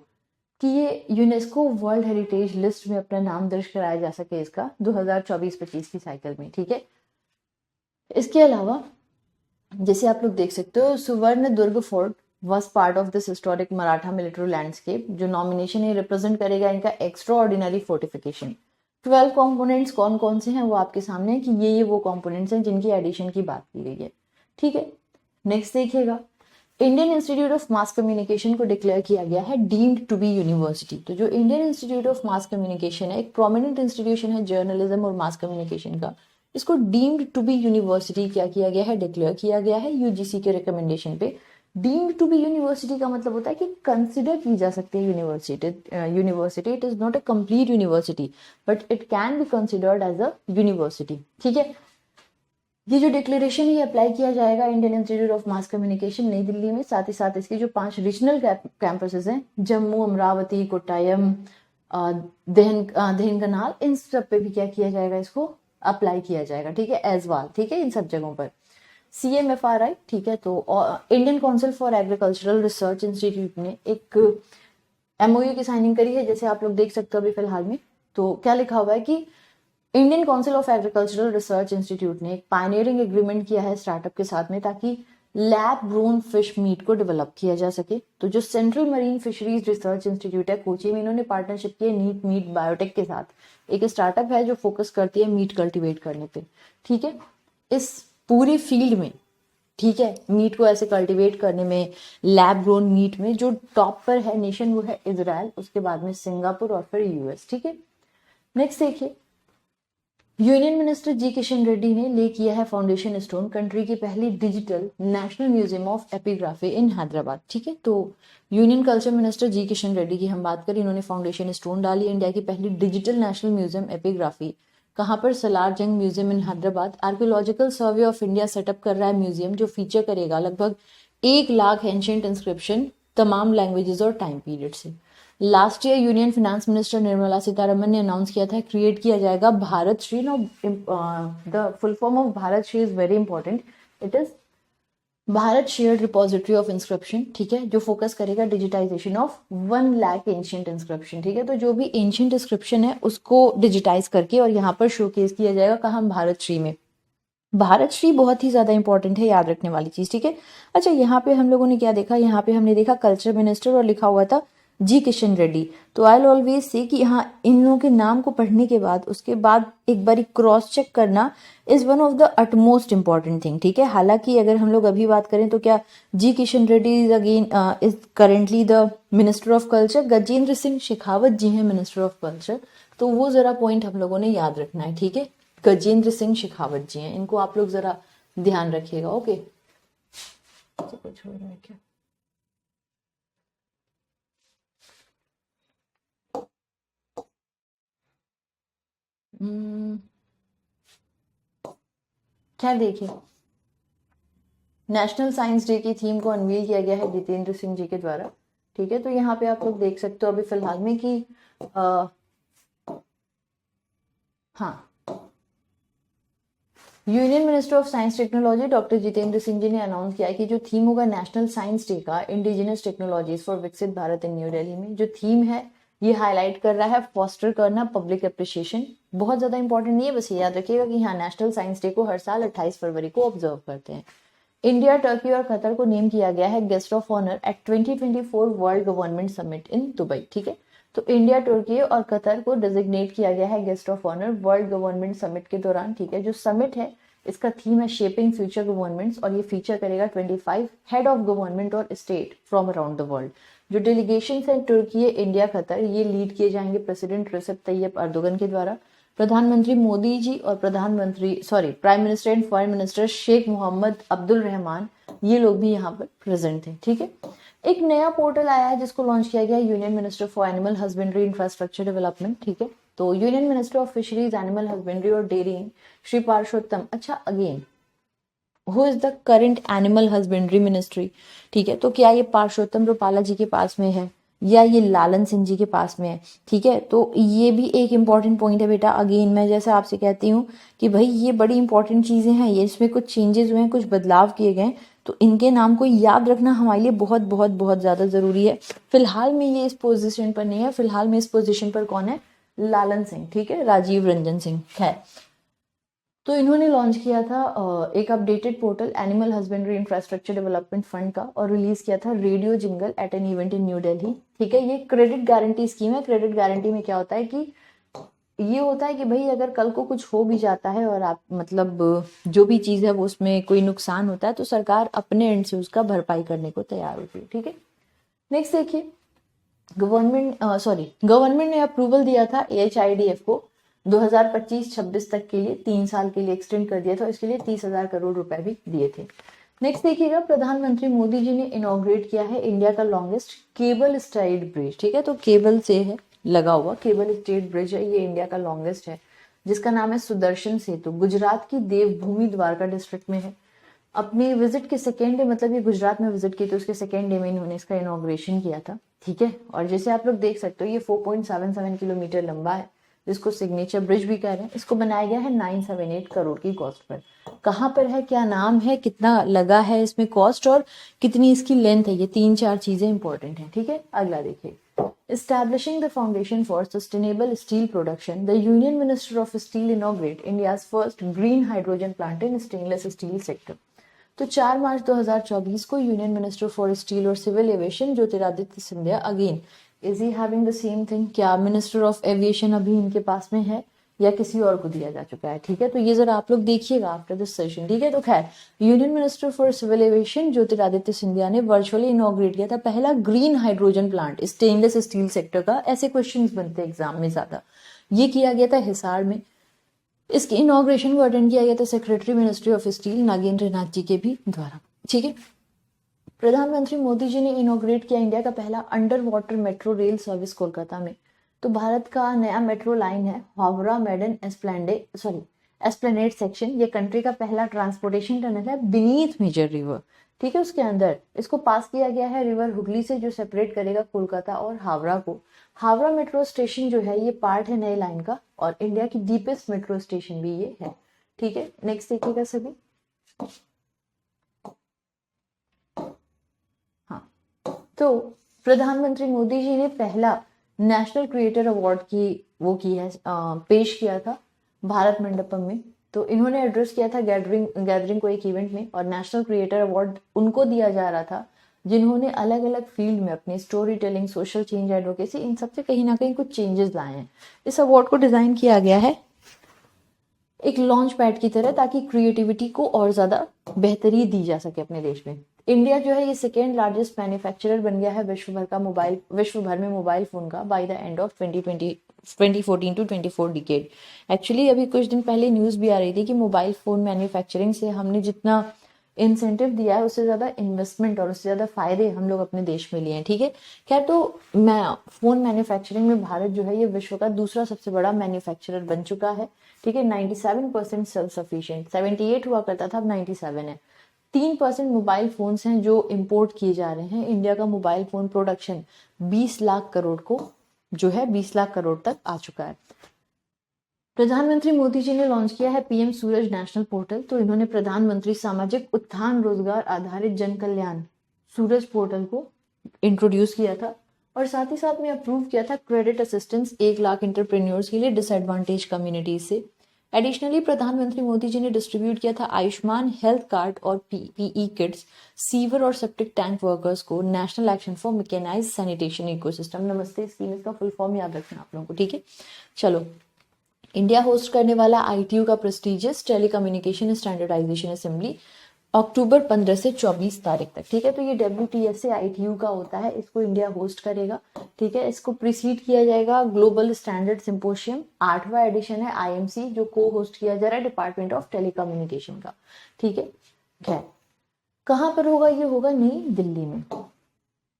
कि ये यूनेस्को वर्ल्ड हेरिटेज लिस्ट में अपना नाम दर्ज कराया जा सके इसका 2024-25 की साइकिल में। ठीक है, इसके अलावा जैसे आप लोग देख सकते हो, Suvarnadurg fort was part of this historic Maratha military landscape. जो नॉमिनेशन है रिप्रेजेंट करेगा इनका एक्स्ट्रा ऑर्डिनरी फोर्टिफिकेशन। 12 कॉम्पोनेंट्स कौन कौन से हैं वो आपके सामने है कि ये वो कॉम्पोनेंट्स हैं जिनकी एडिशन की बात की गई है। ठीक है, नेक्स्ट देखिएगा, Indian Institute of Mass communication को डिक्लेयर किया गया है डीम्ड टू बी यूनिवर्सिटी। तो जो Indian Institute of Mass communication है, एक प्रोमिनेंट इंस्टीट्यूशन है जर्नलिज्म और मास कम्युनिकेशन का, इसको डीम्ड टू बी यूनिवर्सिटी क्या किया गया है, डिक्लेयर किया गया है UGC के रिकमेंडेशन पे। डीम्ड टू बी यूनिवर्सिटी का मतलब होता है कि कंसिडर की जा सकती है university. It is not a complete university but it can be considered as a university. ठीक है, ये जो डिक्लेरेशन ये अप्लाई किया जाएगा Indian Institute of Mass Communication Nai Delhi में, साथ ही साथ इसके जो 5 रीजनल कैंपसेस हैं, जम्मू, अमरावती, कोट्टायम, देहनकनाल, इन सब पे भी क्या किया जाएगा, इसको अप्लाई किया जाएगा। ठीक है, एजवाल। ठीक है, इन सब जगहों पर CMFRI। ठीक है, तो Indian council for agricultural research institute ने एक MOU की साइनिंग करी है, जैसे आप लोग देख सकते हो अभी फिलहाल में। तो क्या लिखा हुआ है कि Indian council of agricultural research institute ने एक पायनियरिंग एग्रीमेंट किया है स्टार्टअप के साथ में, ताकि लैब ग्रोन फिश मीट को डेवलप किया जा सके। तो जो central marine fisheries research institute है कोची में, इन्होंने पार्टनरशिप की है नीट मीट बायोटेक के साथ। एक स्टार्टअप है जो फोकस करती है मीट कल्टीवेट करने पे। ठीक है, इस पूरी फील्ड में, ठीक है, मीट को ऐसे कल्टीवेट करने में, लैब ग्रोन मीट में जो टॉप पर है नेशन वो है इजराइल, उसके बाद में सिंगापुर और फिर US। ठीक है, नेक्स्ट देखिए, union minister G Kishan Reddy ने ले किया है फाउंडेशन स्टोन कंट्री की पहली digital national museum of epigraphy in Hyderabad. ठीक है, तो union culture minister G Kishan Reddy की हम बात करें, इन्होंने फाउंडेशन स्टोन डाली इंडिया की पहली डिजिटल नेशनल म्यूजियम एपिग्राफी। कहाँ पर, Salar Jung museum in Hyderabad. Archaeological survey of India setup कर रहा है म्यूजियम, जो फीचर करेगा लगभग 1 लाख एंशिएंट इंस्क्रिप्शन तमाम लैंग्वेजेस और टाइम पीरियड से। Last year union finance minister Nirmala Sitharaman ने अनाउंस किया था क्रिएट किया जाएगा Bharat Shri. No, the full form of Bharat Shri is very important. It is Bharat shared repository of inscription. ठीक है, जो फोकस करेगा digitisation of 1 lakh ancient inscription. ठीक है, तो जो भी एंशिएंट इंस्क्रिप्शन है उसको डिजिटाइज करके और यहाँ पर शोकेस किया जाएगा, कहाँ, भारत श्री में। भारत श्री बहुत ही ज्यादा इंपॉर्टेंट है, याद रखने वाली चीज, ठीक है। अच्छा, यहाँ पे हम लोगों ने क्या देखा, यहाँ पे हमने देखा कल्चर मिनिस्टर और लिखा हुआ था जी किशन रेड्डी। तो आई विल ऑलवेज से कि यहाँ इन लोगों के नाम को पढ़ने के बाद उसके बाद एक बार क्रॉस चेक करना is one of the utmost important thing, ठीक है। हालांकि अगर हम लोग अभी बात करें तो क्या G Kishan Reddy is again is currently the minister of culture, Gajendra Singh Shekhawat ji हैं मिनिस्टर ऑफ कल्चर। तो वो जरा पॉइंट हम लोगों ने याद रखना है, ठीक है। गजेंद्र सिंह शेखावत जी हैं, इनको आप लोग जरा ध्यान रखिएगा, ओके। कुछ हो रहा है क्या? क्या देखिए, नेशनल साइंस डे की थीम को अनवील किया गया है जितेंद्र सिंह जी के द्वारा, ठीक है। तो यहाँ पे आप लोग देख सकते हो अभी फिलहाल में कि हाँ, union minister of science technology doctor Jitendra Singh ji ने अनाउंस किया है कि जो थीम होगा नेशनल साइंस डे का, indigenous technologies for Viksit Bharat in New Delhi में, जो थीम है ये हाईलाइट कर रहा है फॉस्टर करना पब्लिक अप्रिशिएशन। बहुत ज्यादा इंपॉर्टेंट नहीं है, बस ये याद रखिएगा कि यहाँ नेशनल साइंस डे को हर साल 28 फरवरी को ऑब्जर्व करते हैं। इंडिया, टर्की और कतर को नेम किया गया है guest of honour at 2024 world government summit in Dubai, ठीक है। तो इंडिया, तुर्की और कतर को डिजिग्नेट किया गया है guest of honour world government summit के दौरान, ठीक है। जो समिट है इसका थीम है शेपिंग फ्यूचर गवर्नमेंट्स और ये फीचर करेगा 25 हेड ऑफ गवर्नमेंट और state from around the world. जो डेलीगेशन है तुर्की, इंडिया, कतर, ये लीड किए जाएंगे प्रेसिडेंट रिसेप तैयब अर्दोगन के द्वारा। प्रधानमंत्री मोदी जी और prime minister and foreign minister Sheikh Mohammed Abdul Rahman, ये लोग भी यहाँ पर प्रेजेंट थे, ठीक है। एक नया पोर्टल आया है जिसको लॉन्च किया गया है union minister for animal husbandry infrastructure development, ठीक है। तो union minister of fisheries, animal husbandry और डेयरिंग श्री पार्षोत्तम, अच्छा again who is the current animal husbandry ministry, ठीक है। तो क्या ये पार्षोत्तम रूपाला जी के पास में है या ये लालन सिंह जी के पास में है, ठीक है। तो ये भी एक इंपॉर्टेंट पॉइंट है बेटा। अगेन मैं जैसे आपसे कहती हूँ कि भाई ये बड़ी इंपॉर्टेंट चीजें हैं, ये इसमें कुछ चेंजेस हुए हैं, कुछ बदलाव किए गए, तो इनके नाम को याद रखना हमारे लिए बहुत बहुत बहुत ज्यादा जरूरी है। फिलहाल में ये इस पोजिशन पर नहीं है, फिलहाल में इस पोजिशन पर कौन है, लालन सिंह, ठीक है, राजीव रंजन सिंह है। तो इन्होंने लॉन्च किया था एक updated portal animal husbandry infrastructure development fund का और रिलीज किया था radio jingle at an event in New Delhi, ठीक है। ये क्रेडिट गारंटी स्कीम है। क्रेडिट गारंटी में क्या होता है कि ये होता है कि भाई अगर कल को कुछ हो भी जाता है और आप मतलब जो भी चीज है वो उसमें कोई नुकसान होता है तो सरकार अपने एंड से उसका भरपाई करने को तैयार होती है, ठीक है। नेक्स्ट देखिए, गवर्नमेंट ने अप्रूवल दिया था AHIDF को 2025-26 तक के लिए 3 साल के लिए एक्सटेंड कर दिया था, इसके लिए 30,000 करोड़ रुपए भी दिए थे। नेक्स्ट देखिएगा, प्रधानमंत्री मोदी जी ने इनॉग्रेट किया है इंडिया का लॉन्गेस्ट केबल स्टाइड ब्रिज, ठीक है। तो केबल से है लगा हुआ केबल स्टेट ब्रिज है, ये इंडिया का लॉन्गेस्ट है, जिसका नाम है सुदर्शन सेतु। गुजरात की देवभूमि द्वारका डिस्ट्रिक्ट में है। अपने विजिट के सेकेंड डे, मतलब ये गुजरात में विजिट की तो उसके सेकेंड डे में इन्होंने इसका इनॉग्रेशन किया था, ठीक है। और जैसे आप लोग देख सकते हो ये 4.77 किलोमीटर लंबा है, जिसको सिग्नेचर ब्रिज भी कह रहे हैं। इसको बनाया गया है 978 करोड़ की कॉस्ट पर। कहाँ पर है, क्या नाम है, कितना लगा है इसमें कॉस्ट और कितनी इसकी लेंथ है, ये 3-4 चीजें इंपॉर्टेंट है, ठीक है। अगला देखिए, Establishing the foundation for sustainable steel production, the Union Minister of Steel inaugurate India's first green hydrogen plant in stainless steel sector. तो 4 मार्च 2024 को यूनियन मिनिस्टर फॉर स्टील और civil aviation Jyotiraditya Scindia, again is he having the same thing, क्या minister of aviation अभी इनके पास में है या किसी और को दिया जा चुका है, ठीक है। तो ये जरा आप लोग देखिएगा आफ्टर दिस सेशन, ठीक है। तो खैर, union minister for civil aviation Jyotiraditya Scindia ने वर्चुअली इनॉग्रेट किया था पहला green hydrogen plant stainless steel sector का। ऐसे क्वेश्चंस बनते हैं एग्जाम में ज्यादा। ये किया गया था हिसार में। इसके इनॉग्रेशन को अटेंड किया गया था secretary ministry of steel Nagendra Nath ji के भी द्वारा, ठीक है। प्रधानमंत्री मोदी जी ने इनॉग्रेट किया इंडिया का पहला under water metro rail service Kolkata में। तो भारत का नया मेट्रो लाइन है हावड़ा मेडन एस्प्लेनेड सेक्शन। ये कंट्री का पहला ट्रांसपोर्टेशन टनल है बीनीथ मेजर रिवर, ठीक है। उसके अंदर इसको पास किया गया है रिवर हुगली से, जो सेपरेट करेगा कोलकाता और हावड़ा को। हावड़ा मेट्रो स्टेशन जो है ये पार्ट है नई लाइन का और इंडिया की डीपेस्ट मेट्रो स्टेशन भी ये है, ठीक है। नेक्स्ट देखिएगा सभी। हाँ, तो प्रधानमंत्री मोदी जी ने पहला नेशनल क्रिएटर अवार्ड की पेश किया था भारत मंडपम में। तो इन्होंने एड्रेस किया था गैदरिंग को एक इवेंट में, और नेशनल क्रिएटर अवार्ड उनको दिया जा रहा था जिन्होंने अलग अलग फील्ड में अपने storytelling, social change, advocacy, इन सबसे कहीं ना कहीं कुछ चेंजेस लाए हैं। इस अवार्ड को डिजाइन किया गया है एक लॉन्च पैड की तरह, ताकि क्रिएटिविटी को और ज्यादा बेहतरी दी जा सके अपने देश में। इंडिया जो है ये सेकेंड लार्जेस्ट मैन्युफैक्चरर बन गया है विश्व भर में मोबाइल फोन का by the end of 2014 to 24 decade. Actually अभी कुछ दिन पहले न्यूज भी आ रही थी कि मोबाइल फोन मैन्युफैक्चरिंग से हमने जितना इंसेंटिव दिया है उससे ज्यादा इन्वेस्टमेंट और उससे ज्यादा फायदे हम लोग अपने देश में लिए हैं। ठीक है, खैर, तो फोन मैन्युफैक्चरिंग में भारत जो है ये विश्व का दूसरा सबसे बड़ा मैन्युफैक्चरर बन चुका है। ठीक है, 97% सेल्फ सफिशिएंट, 78 हुआ करता था, अब 97 है। 3% मोबाइल फोन्स हैं जो इंपोर्ट किए जा रहे हैं। इंडिया का mobile phone production 20 lakh crore को जो है 20 लाख करोड़ तक आ चुका है। प्रधानमंत्री मोदी जी ने लॉन्च किया है पीएम सूरज नेशनल पोर्टल। तो इन्होंने प्रधानमंत्री सामाजिक उत्थान रोजगार आधारित जन कल्याण सूरज पोर्टल को इंट्रोड्यूस किया था, और साथ ही साथ में अप्रूव किया था क्रेडिट असिस्टेंस 1 लाख इंटरप्रेन्योर्स के लिए डिसएडवांटेज कम्युनिटीज से। एडिशनली प्रधानमंत्री मोदी जी ने डिस्ट्रीब्यूट किया था आयुष्मान हेल्थ कार्ड और पीपीई किट्स सीवर और सेप्टिक टैंक वर्कर्स को national action for mechanised sanitation ecosystem. Namaste scheme, इसका फुल फॉर्म याद रखना आप लोगों को। ठीक है, चलो, इंडिया होस्ट करने वाला आईटीयू का प्रेस्टिजियस टेलीकम्युनिकेशन स्टैंडर्डाइजेशन असेंबली अक्टूबर 15 से 24 तारीख तक। ठीक है, तो ये WTSA ITU का होता है, इसको इंडिया होस्ट करेगा। ठीक है, इसको प्रीसीड किया जाएगा ग्लोबल स्टैंडर्ड सिंपोशियम, 8वां एडिशन है IMC, जो को होस्ट किया जा रहा है डिपार्टमेंट ऑफ टेलीकम्युनिकेशन का। ठीक है, खैर, कहाँ पर होगा? ये होगा नई दिल्ली में।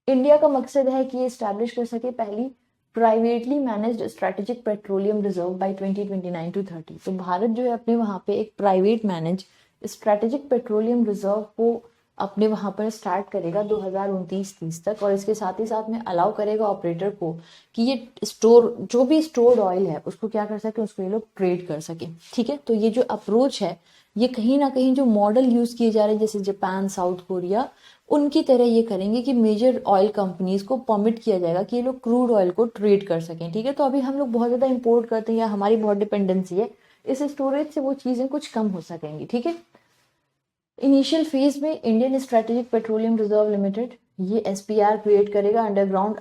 इंडिया का मकसद है कि ये स्टैब्लिश कर सके पहली privately managed strategic petroleum reserve by 2029 to 30। तो भारत जो है अपने वहां पे एक private manage strategic petroleum reserve को अपने वहां पर स्टार्ट करेगा 2029-30 तक, और इसके साथ ही साथ में अलाउ करेगा ऑपरेटर को कि ये जो भी स्टोर्ड ऑयल है उसको क्या कर सके, उसको ये लोग ट्रेड कर सके। ठीक है, तो ये जो अप्रोच है ये कहीं ना कहीं जो मॉडल यूज किए जा रहे हैं जैसे जापान, साउथ कोरिया, उनकी तरह ये करेंगे कि मेजर ऑयल कंपनीज को परमिट किया जाएगा कि ये लोग क्रूड ऑयल को ट्रेड कर सकें। ठीक है, तो अभी हम लोग बहुत ज्यादा इंपोर्ट करते हैं या हमारी बहुत डिपेंडेंसी है, इस स्टोरेज से वो चीजें कुछ कम हो सकेंगी। ठीक है, इनिशियल फेज में Indian strategic petroleum reserve limited ये SPR क्रिएट करेगा underground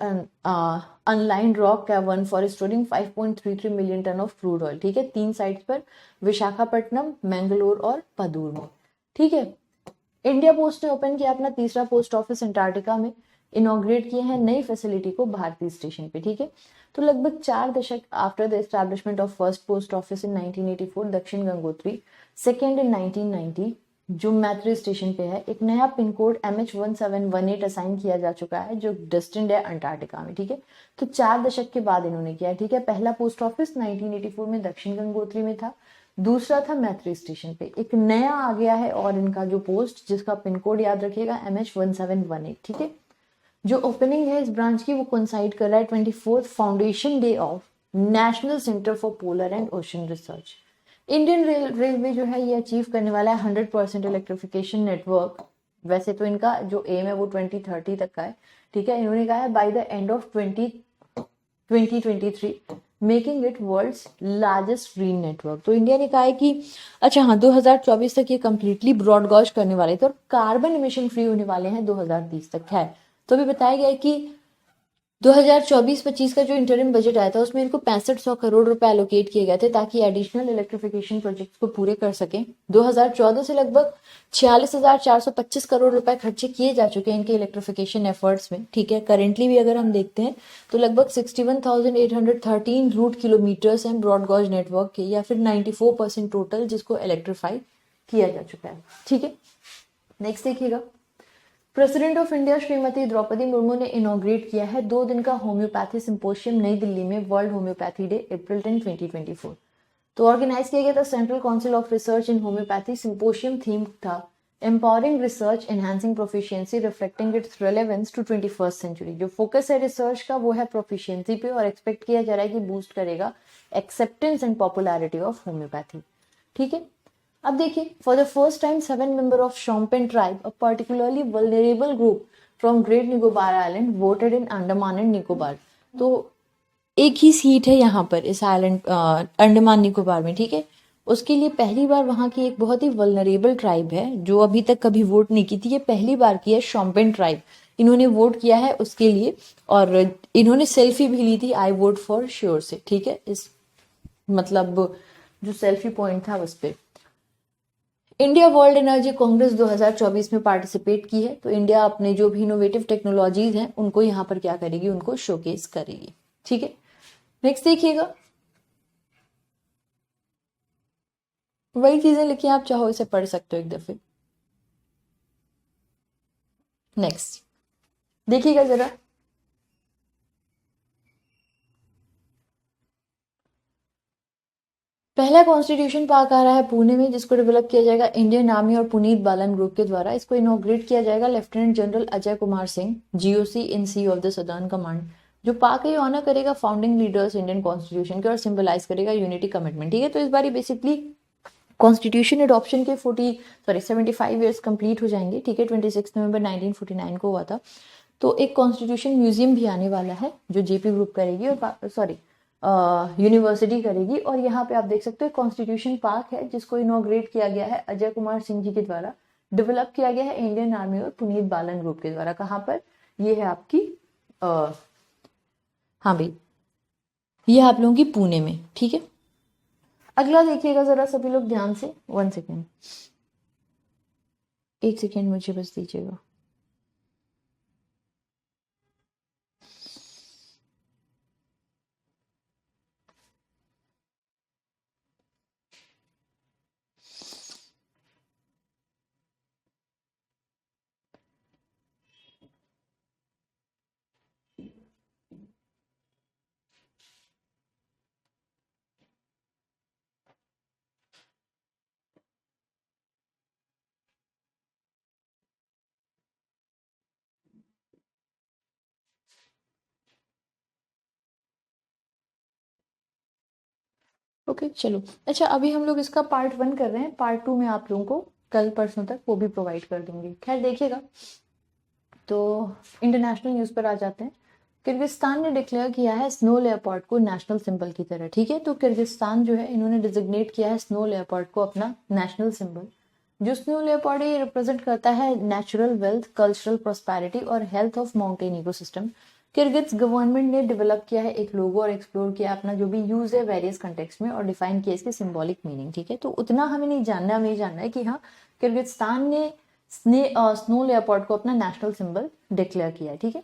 unlined rock cavern for storing 5.33 million tonne of crude oil. ठीक है, 3 साइट्स पर, विशाखापट्टनम, मैंगलोर और पदूर में। ठीक है, इंडिया पोस्ट ने ओपन किया अपना तीसरा पोस्ट ऑफिस अंटार्कटिका में, इनॉग्रेट किए हैं नई फैसिलिटी को भारतीय स्टेशन पे। ठीक है, तो लगभग 4 दशक after the establishment of first post office in 1984 दक्षिण गंगोत्री, सेकेंड इन 1990 जो मैत्री स्टेशन पे है, एक नया पिन कोड MH1718 असाइन किया जा चुका है जो डेस्टिन्ड है अंटार्कटिका में। ठीक है, तो 4 दशक के बाद इन्होंने किया है। ठीक है, पहला पोस्ट ऑफिस 1984 में दक्षिण गंगोत्री में था, दूसरा था मैत्री स्टेशन पे, एक नया आ गया है और इनका जो पोस्ट जिसका पिन कोड याद रखिएगा MH1718। ठीक है, जो ओपनिंग है इस ब्रांच की वो कोइंसाइड कर रहा है 24th foundation day of national centre for polar and ocean research. Indian railway जो है ये अचीव करने वाला है 100% इलेक्ट्रिफिकेशन नेटवर्क। वैसे तो इनका जो एम है वो 2030 तक का है। ठीक है, इन्होंने कहा है by the end of 2023 making it world's largest green network. तो इंडिया ने कहा है कि अच्छा हाँ 2024 तक ये कंप्लीटली ब्रॉडगॉज करने वाले थे और कार्बन इमिशन फ्री होने वाले हैं 2030 तक है। तो अभी बताया गया है कि 2024-25 का जो इंटरिम बजट आया था उसमें इनको 6500 करोड़ रुपए एलोकेट किए गए थे ताकि एडिशनल इलेक्ट्रिफिकेशन प्रोजेक्ट्स को पूरे कर सकें। 2014 से लगभग 46,425 करोड़ रुपए खर्चे किए जा चुके हैं इनके इलेक्ट्रिफिकेशन एफर्ट्स में। ठीक है, करेंटली भी अगर हम देखते हैं तो लगभग 61,813 रूट किलोमीटर्स हैं ब्रॉडगॉज नेटवर्क के, या फिर 94% टोटल जिसको इलेक्ट्रीफाई किया जा चुका है। ठीक है, नेक्स्ट देखिएगा, president of India Shrimati Droupadi Murmu ने इनॉग्रेट किया है 2 दिन का होम्योपैथी सिंपोशियम नई दिल्ली में, वर्ल्ड होम्योपैथी डे अप्रैल 10, 2024। तो ऑर्गेनाइज किया गया था central council of research in homoeopathy. Symposium theme था empowering research enhancing proficiency reflecting its relevance to 21st century. जो फोकस है रिसर्च का वो है प्रोफिशिएंसी पे और एक्सपेक्ट किया जा रहा है कि बूस्ट करेगा acceptance and popularity of homeopathy. ठीक है, अब देखिए, for the first time 7 member of Shompen tribe, a particularly vulnerable group from great Nicobar island, voted in Andaman and Nicobar. तो एक ही सीट है यहाँ पर इस आइलैंड अंडमान निकोबार में। ठीक है, उसके लिए पहली बार वहाँ की एक बहुत ही वल्नरेबल ट्राइब है जो अभी तक कभी वोट नहीं की थी, ये पहली बार की है, शॉम्पेन ट्राइब, इन्होंने वोट किया है उसके लिए। और इन्होंने सेल्फी भी ली थी आई वोट फॉर श्योर से, ठीक है, इस मतलब जो सेल्फी पॉइंट था उस पे। इंडिया वर्ल्ड एनर्जी कांग्रेस 2024 में पार्टिसिपेट की है, तो इंडिया अपने जो भी इनोवेटिव टेक्नोलॉजीज हैं उनको यहाँ पर क्या करेगी, उनको शोकेस करेगी, ठीक है। नेक्स्ट देखिएगा, वही चीजें लिखी आप चाहो इसे पढ़ सकते हो एक दफे। नेक्स्ट देखिएगा जरा, पहला कॉन्स्टिट्यूशन पार्क आ रहा है पुणे में, जिसको डेवलप किया जाएगा इंडियन आर्मी और पुनीत बालन ग्रुप के द्वारा। इसको इनॉग्रेट किया जाएगा lieutenant general Ajay Kumar Singh, GOC in C of the southern command. जो पार्क है ये ऑनर करेगा फाउंडिंग लीडर्स इंडियन कॉन्स्टिट्यूशन के और सिंबलाइज करेगा यूनिटी कमिटमेंट, ठीक है। तो इस बार बेसिकली कॉन्स्टिट्यूशन एडॉप्शन के 75 ईयर्स कंप्लीट हो जाएंगे, ठीक है। 26 नवंबर 1949 को हुआ था। तो एक कॉन्स्टिट्यूशन म्यूजियम भी आने वाला है जो जेपी ग्रुप करेगी और यूनिवर्सिटी करेगी। और यहाँ पे आप देख सकते हो कॉन्स्टिट्यूशन पार्क है जिसको इनॉग्रेट किया गया है अजय कुमार सिंह जी के द्वारा, डेवलप किया गया है इंडियन आर्मी और पुनीत बालन ग्रुप के द्वारा। कहाँ पर, ये है आपकी हाँ भाई, ये आप लोगों की पुणे में, ठीक है। अगला देखिएगा जरा सभी लोग ध्यान से, 1 सेकेंड, 1 सेकेंड मुझे बस दीजिएगा। ओके चलो, अच्छा अभी हम लोग इसका पार्ट 1 कर रहे हैं, पार्ट 2 में आप लोगों को कल परसों तक वो भी प्रोवाइड कर दूंगी। खैर देखिएगा, तो इंटरनेशनल न्यूज़ पर आ जाते हैं। किर्गिस्तान ने डिक्लेयर किया है स्नो लेपर्ड को नेशनल सिंबल की तरह, ठीक है। तो किर्गिस्तान जो है इन्होंने डिजिग्नेट किया है स्नो लेपर्ड को अपना नेशनल सिंबल। जो स्नो लेपर्ड ये रिप्रेजेंट करता है नेचुरल वेल्थ, कल्चरल प्रॉस्पेरिटी और health of mountain ecosystem. Kyrgyz government ने डेवलप किया है एक लोगो और एक्सप्लोर किया अपना जो भी यूज है वेरियस कंटेक्स्ट में और डिफाइन किया इसके सिंबॉलिक मीनिंग, ठीक है। तो उतना हमें नहीं जानना, हमें जानना है कि हाँ किर्गिस्तान ने स्नो लेपर्ड को अपना नेशनल सिंबल डिक्लेयर किया है, ठीक है।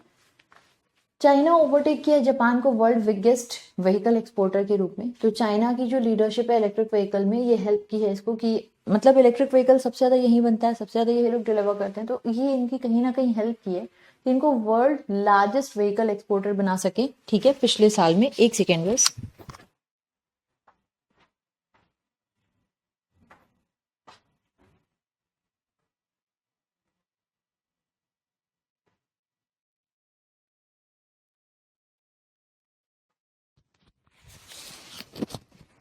चाइना ओवरटेक किया जापान को वर्ल्ड बिगेस्ट व्हीकल एक्सपोर्टर के रूप में। तो चाइना की जो लीडरशिप है इलेक्ट्रिक व्हीकल में, ये हेल्प की है इसको कि मतलब इलेक्ट्रिक व्हीकल सबसे ज्यादा यही बनता है, सबसे ज्यादा ये लोग डिलीवर करते हैं, तो ये इनकी कहीं ना कहीं हेल्प की है कि इनको वर्ल्ड लार्जेस्ट व्हीकल एक्सपोर्टर बना सके, ठीक है, पिछले साल में। 1 सेकेंड बस,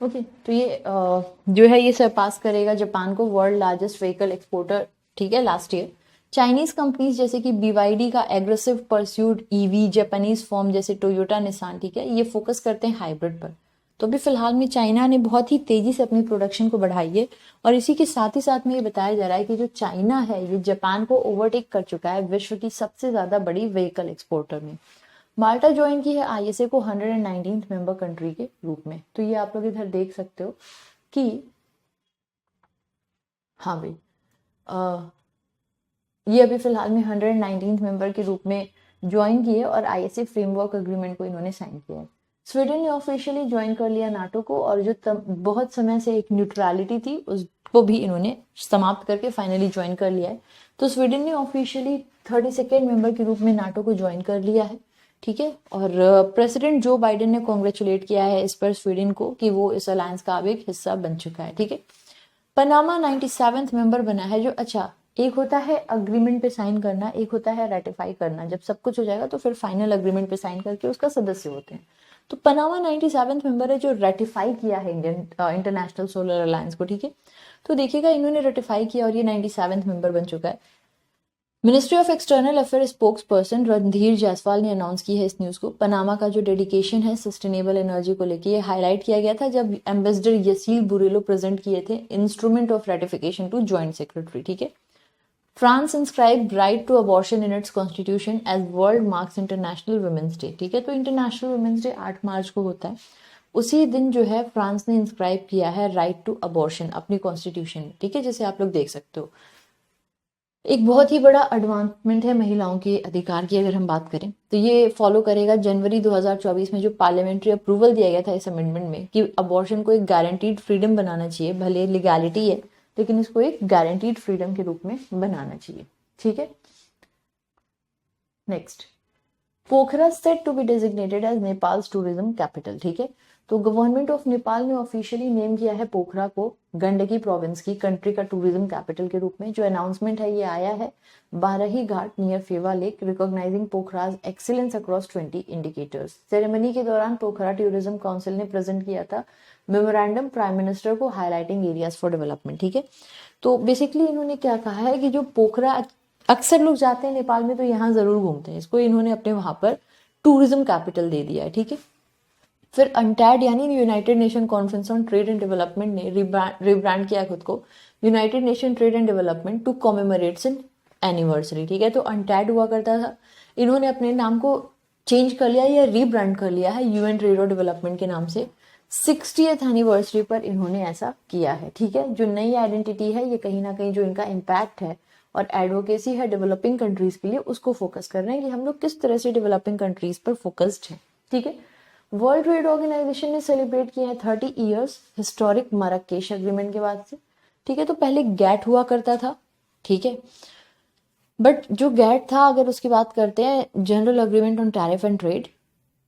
ओके। तो ये जो है ये सरपास करेगा जापान को वर्ल्ड लार्जेस्ट व्हीकल एक्सपोर्टर, ठीक है, लास्ट ईयर। चाइनीज कंपनीज जैसे कि बीवाईडी का aggressive pursuit EV, Japanese form जैसे टोयोटा, निसान, ठीक है, ये फोकस करते हैं हाइब्रिड पर। तो अभी फिलहाल में चाइना ने बहुत ही तेजी से अपनी प्रोडक्शन को बढ़ाई है और इसी के साथ ही साथ में ये बताया जा रहा है कि जो चाइना है ये जापान को ओवरटेक कर चुका है विश्व की सबसे ज्यादा बड़ी व्हीकल एक्सपोर्टर में। माल्टा ज्वाइन की है आईएसए को 119th मेंबर कंट्री के रूप में। तो ये आप लोग इधर देख सकते हो कि हाँ भाई, ये अभी फिलहाल में 119th मेंबर के रूप में ज्वाइन किए और आईएसए फ्रेमवर्क अग्रीमेंट को इन्होंने साइन किया है। स्वीडन ने ऑफिशियली ज्वाइन कर लिया नाटो को और जो बहुत समय से एक न्यूट्रलिटी थी उसको भी इन्होंने समाप्त करके फाइनली ज्वाइन कर लिया है। तो स्वीडन ने ऑफिशियली 32nd मेंबर के रूप में नाटो को ज्वाइन कर लिया है, ठीक है। और प्रेसिडेंट जो बाइडेन ने कॉन्ग्रेचुलेट किया है इस पर स्वीडन को कि वो इस अलायंस का अब एक हिस्सा बन चुका है, ठीक है। पनामा 97th मेंबर बना है। जो अच्छा, एक होता है अग्रीमेंट पे साइन करना, एक होता है रेटिफाई करना। जब सब कुछ हो जाएगा तो फिर फाइनल अग्रीमेंट पे साइन करके उसका सदस्य होते हैं। तो पनामा 97th मेंबर है जो रेटिफाई किया है इंडियन इंटरनेशनल सोलर अलायंस को, ठीक है। तो देखिएगा इन्होंने रेटिफाई किया और ये 97th मेंबर बन चुका है। Ministry of external affair spokes person Randhir Jaiswal ने अनाउंस की है इस न्यूज को। पनामा का जो डेडिकेशन है सस्टेनेबल एनर्जी को लेके, ये हाईलाइट किया गया था जब एम्बेसडर यसील बुरेलो प्रेजेंट किए थे instrument of ratification to joint secretary. ठीक है। France inscribe right to abortion in its constitution as world marks international women's day. ठीक है, तो इंटरनेशनल वुमेन्स डे 8 मार्च को होता है। उसी दिन जो है फ्रांस ने इंस्क्राइब किया है राइट टू अबॉर्शन अपनी कॉन्स्टिट्यूशन में। ठीक है, जैसे आप लोग देख सकते हो एक बहुत ही बड़ा एडवांसमेंट है महिलाओं के अधिकार की। अगर हम बात करें तो ये फॉलो करेगा जनवरी 2024 में जो पार्लियामेंट्री अप्रूवल दिया गया था इस अमेंडमेंट में कि अबॉर्शन को एक गारंटीड फ्रीडम बनाना चाहिए। भले लीगैलिटी है लेकिन इसको एक गारंटीड फ्रीडम के रूप में बनाना चाहिए। ठीक है। Next, Pokhara set to be designated as Nepal tourism capital. ठीक है, तो गवर्नमेंट ऑफ नेपाल ने ऑफिशियली नेम किया है पोखरा को गंडकी प्रोविंस की कंट्री का टूरिज्म कैपिटल के रूप में। जो अनाउंसमेंट है ये आया है Barahi Ghat near Phewa Lake, recognising Pokhara's excellence across 20 indicators. Ceremony के दौरान पोखरा टूरिज्म काउंसिल ने प्रेजेंट किया था मेमोरेंडम प्राइम मिनिस्टर को हाईलाइटिंग एरियाज फॉर डेवलपमेंट। ठीक है, तो बेसिकली इन्होंने क्या कहा है कि जो पोखरा, अक्सर लोग जाते हैं नेपाल में तो यहाँ जरूर घूमते हैं, इसको इन्होंने अपने वहां पर टूरिज्म कैपिटल दे दिया है। ठीक है। फिर अनटैड यानी United Nation Conference on Trade and Development ने रिब्रांड किया खुद को United Nation Trade and Development to commemorates in anniversary. ठीक है, तो अनटैड हुआ करता था, इन्होंने अपने नाम को चेंज कर लिया या रीब्रांड कर लिया है यूएन ट्रेड और डेवलपमेंट के नाम से। 60th एनिवर्सरी पर इन्होंने ऐसा किया है। ठीक है, जो नई आइडेंटिटी है ये कहीं ना कहीं जो इनका इम्पैक्ट है और एडवोकेसी है डेवलपिंग कंट्रीज के लिए उसको फोकस कर रहे हैं कि हम लोग किस तरह से डेवलपिंग कंट्रीज पर फोकस्ड हैं। ठीक है। वर्ल्ड ट्रेड ऑर्गेनाइजेशन ने सेलिब्रेट किया है 30 ईयर्स हिस्टोरिक मरक्केश एग्रीमेंट के बाद से। ठीक है, तो पहले गैट हुआ करता था। ठीक है, बट जो गैट था, अगर उसकी बात करते हैं general agreement on tariff and trade,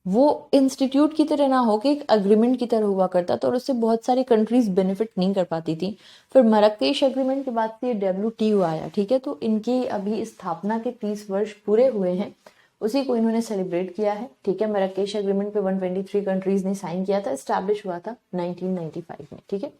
वो इंस्टीट्यूट की तरह ना हो कि एक अग्रीमेंट की तरह हुआ करता था और उससे बहुत सारी कंट्रीज बेनिफिट नहीं कर पाती थी। फिर मरक्केश एग्रीमेंट के बाद से WTO आया। ठीक है, तो इनकी अभी स्थापना के 30 वर्ष पूरे हुए हैं, उसी को इन्होंने सेलिब्रेट किया है। ठीक है, मरक्केश एग्रीमेंट पे 123 कंट्रीज ने साइन किया था, एस्टैब्लिश हुआ था 1995 में। ठीक है,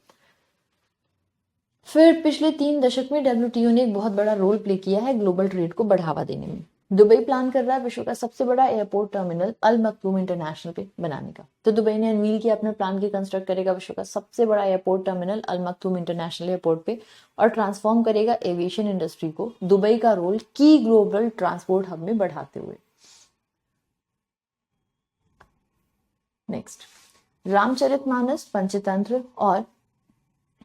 फिर पिछले 3 दशक में WTO ने एक बहुत बड़ा रोल प्ले किया है ग्लोबल ट्रेड को बढ़ावा देने में। दुबई प्लान कर रहा है विश्व का सबसे बड़ा एयरपोर्ट टर्मिनल अल मखदूम इंटरनेशनल पे बनाने का। तो दुबई ने अनवील किया अपने प्लान की कंस्ट्रक्ट करेगा विश्व का सबसे बड़ा एयरपोर्ट टर्मिनल अल मखदूम इंटरनेशनल एयरपोर्ट पे और ट्रांसफॉर्म करेगा एविएशन इंडस्ट्री को दुबई का रोल की ग्लोबल ट्रांसपोर्ट हब में बढ़ाते हुए। नेक्स्ट, रामचरितमानस, पंचतंत्र और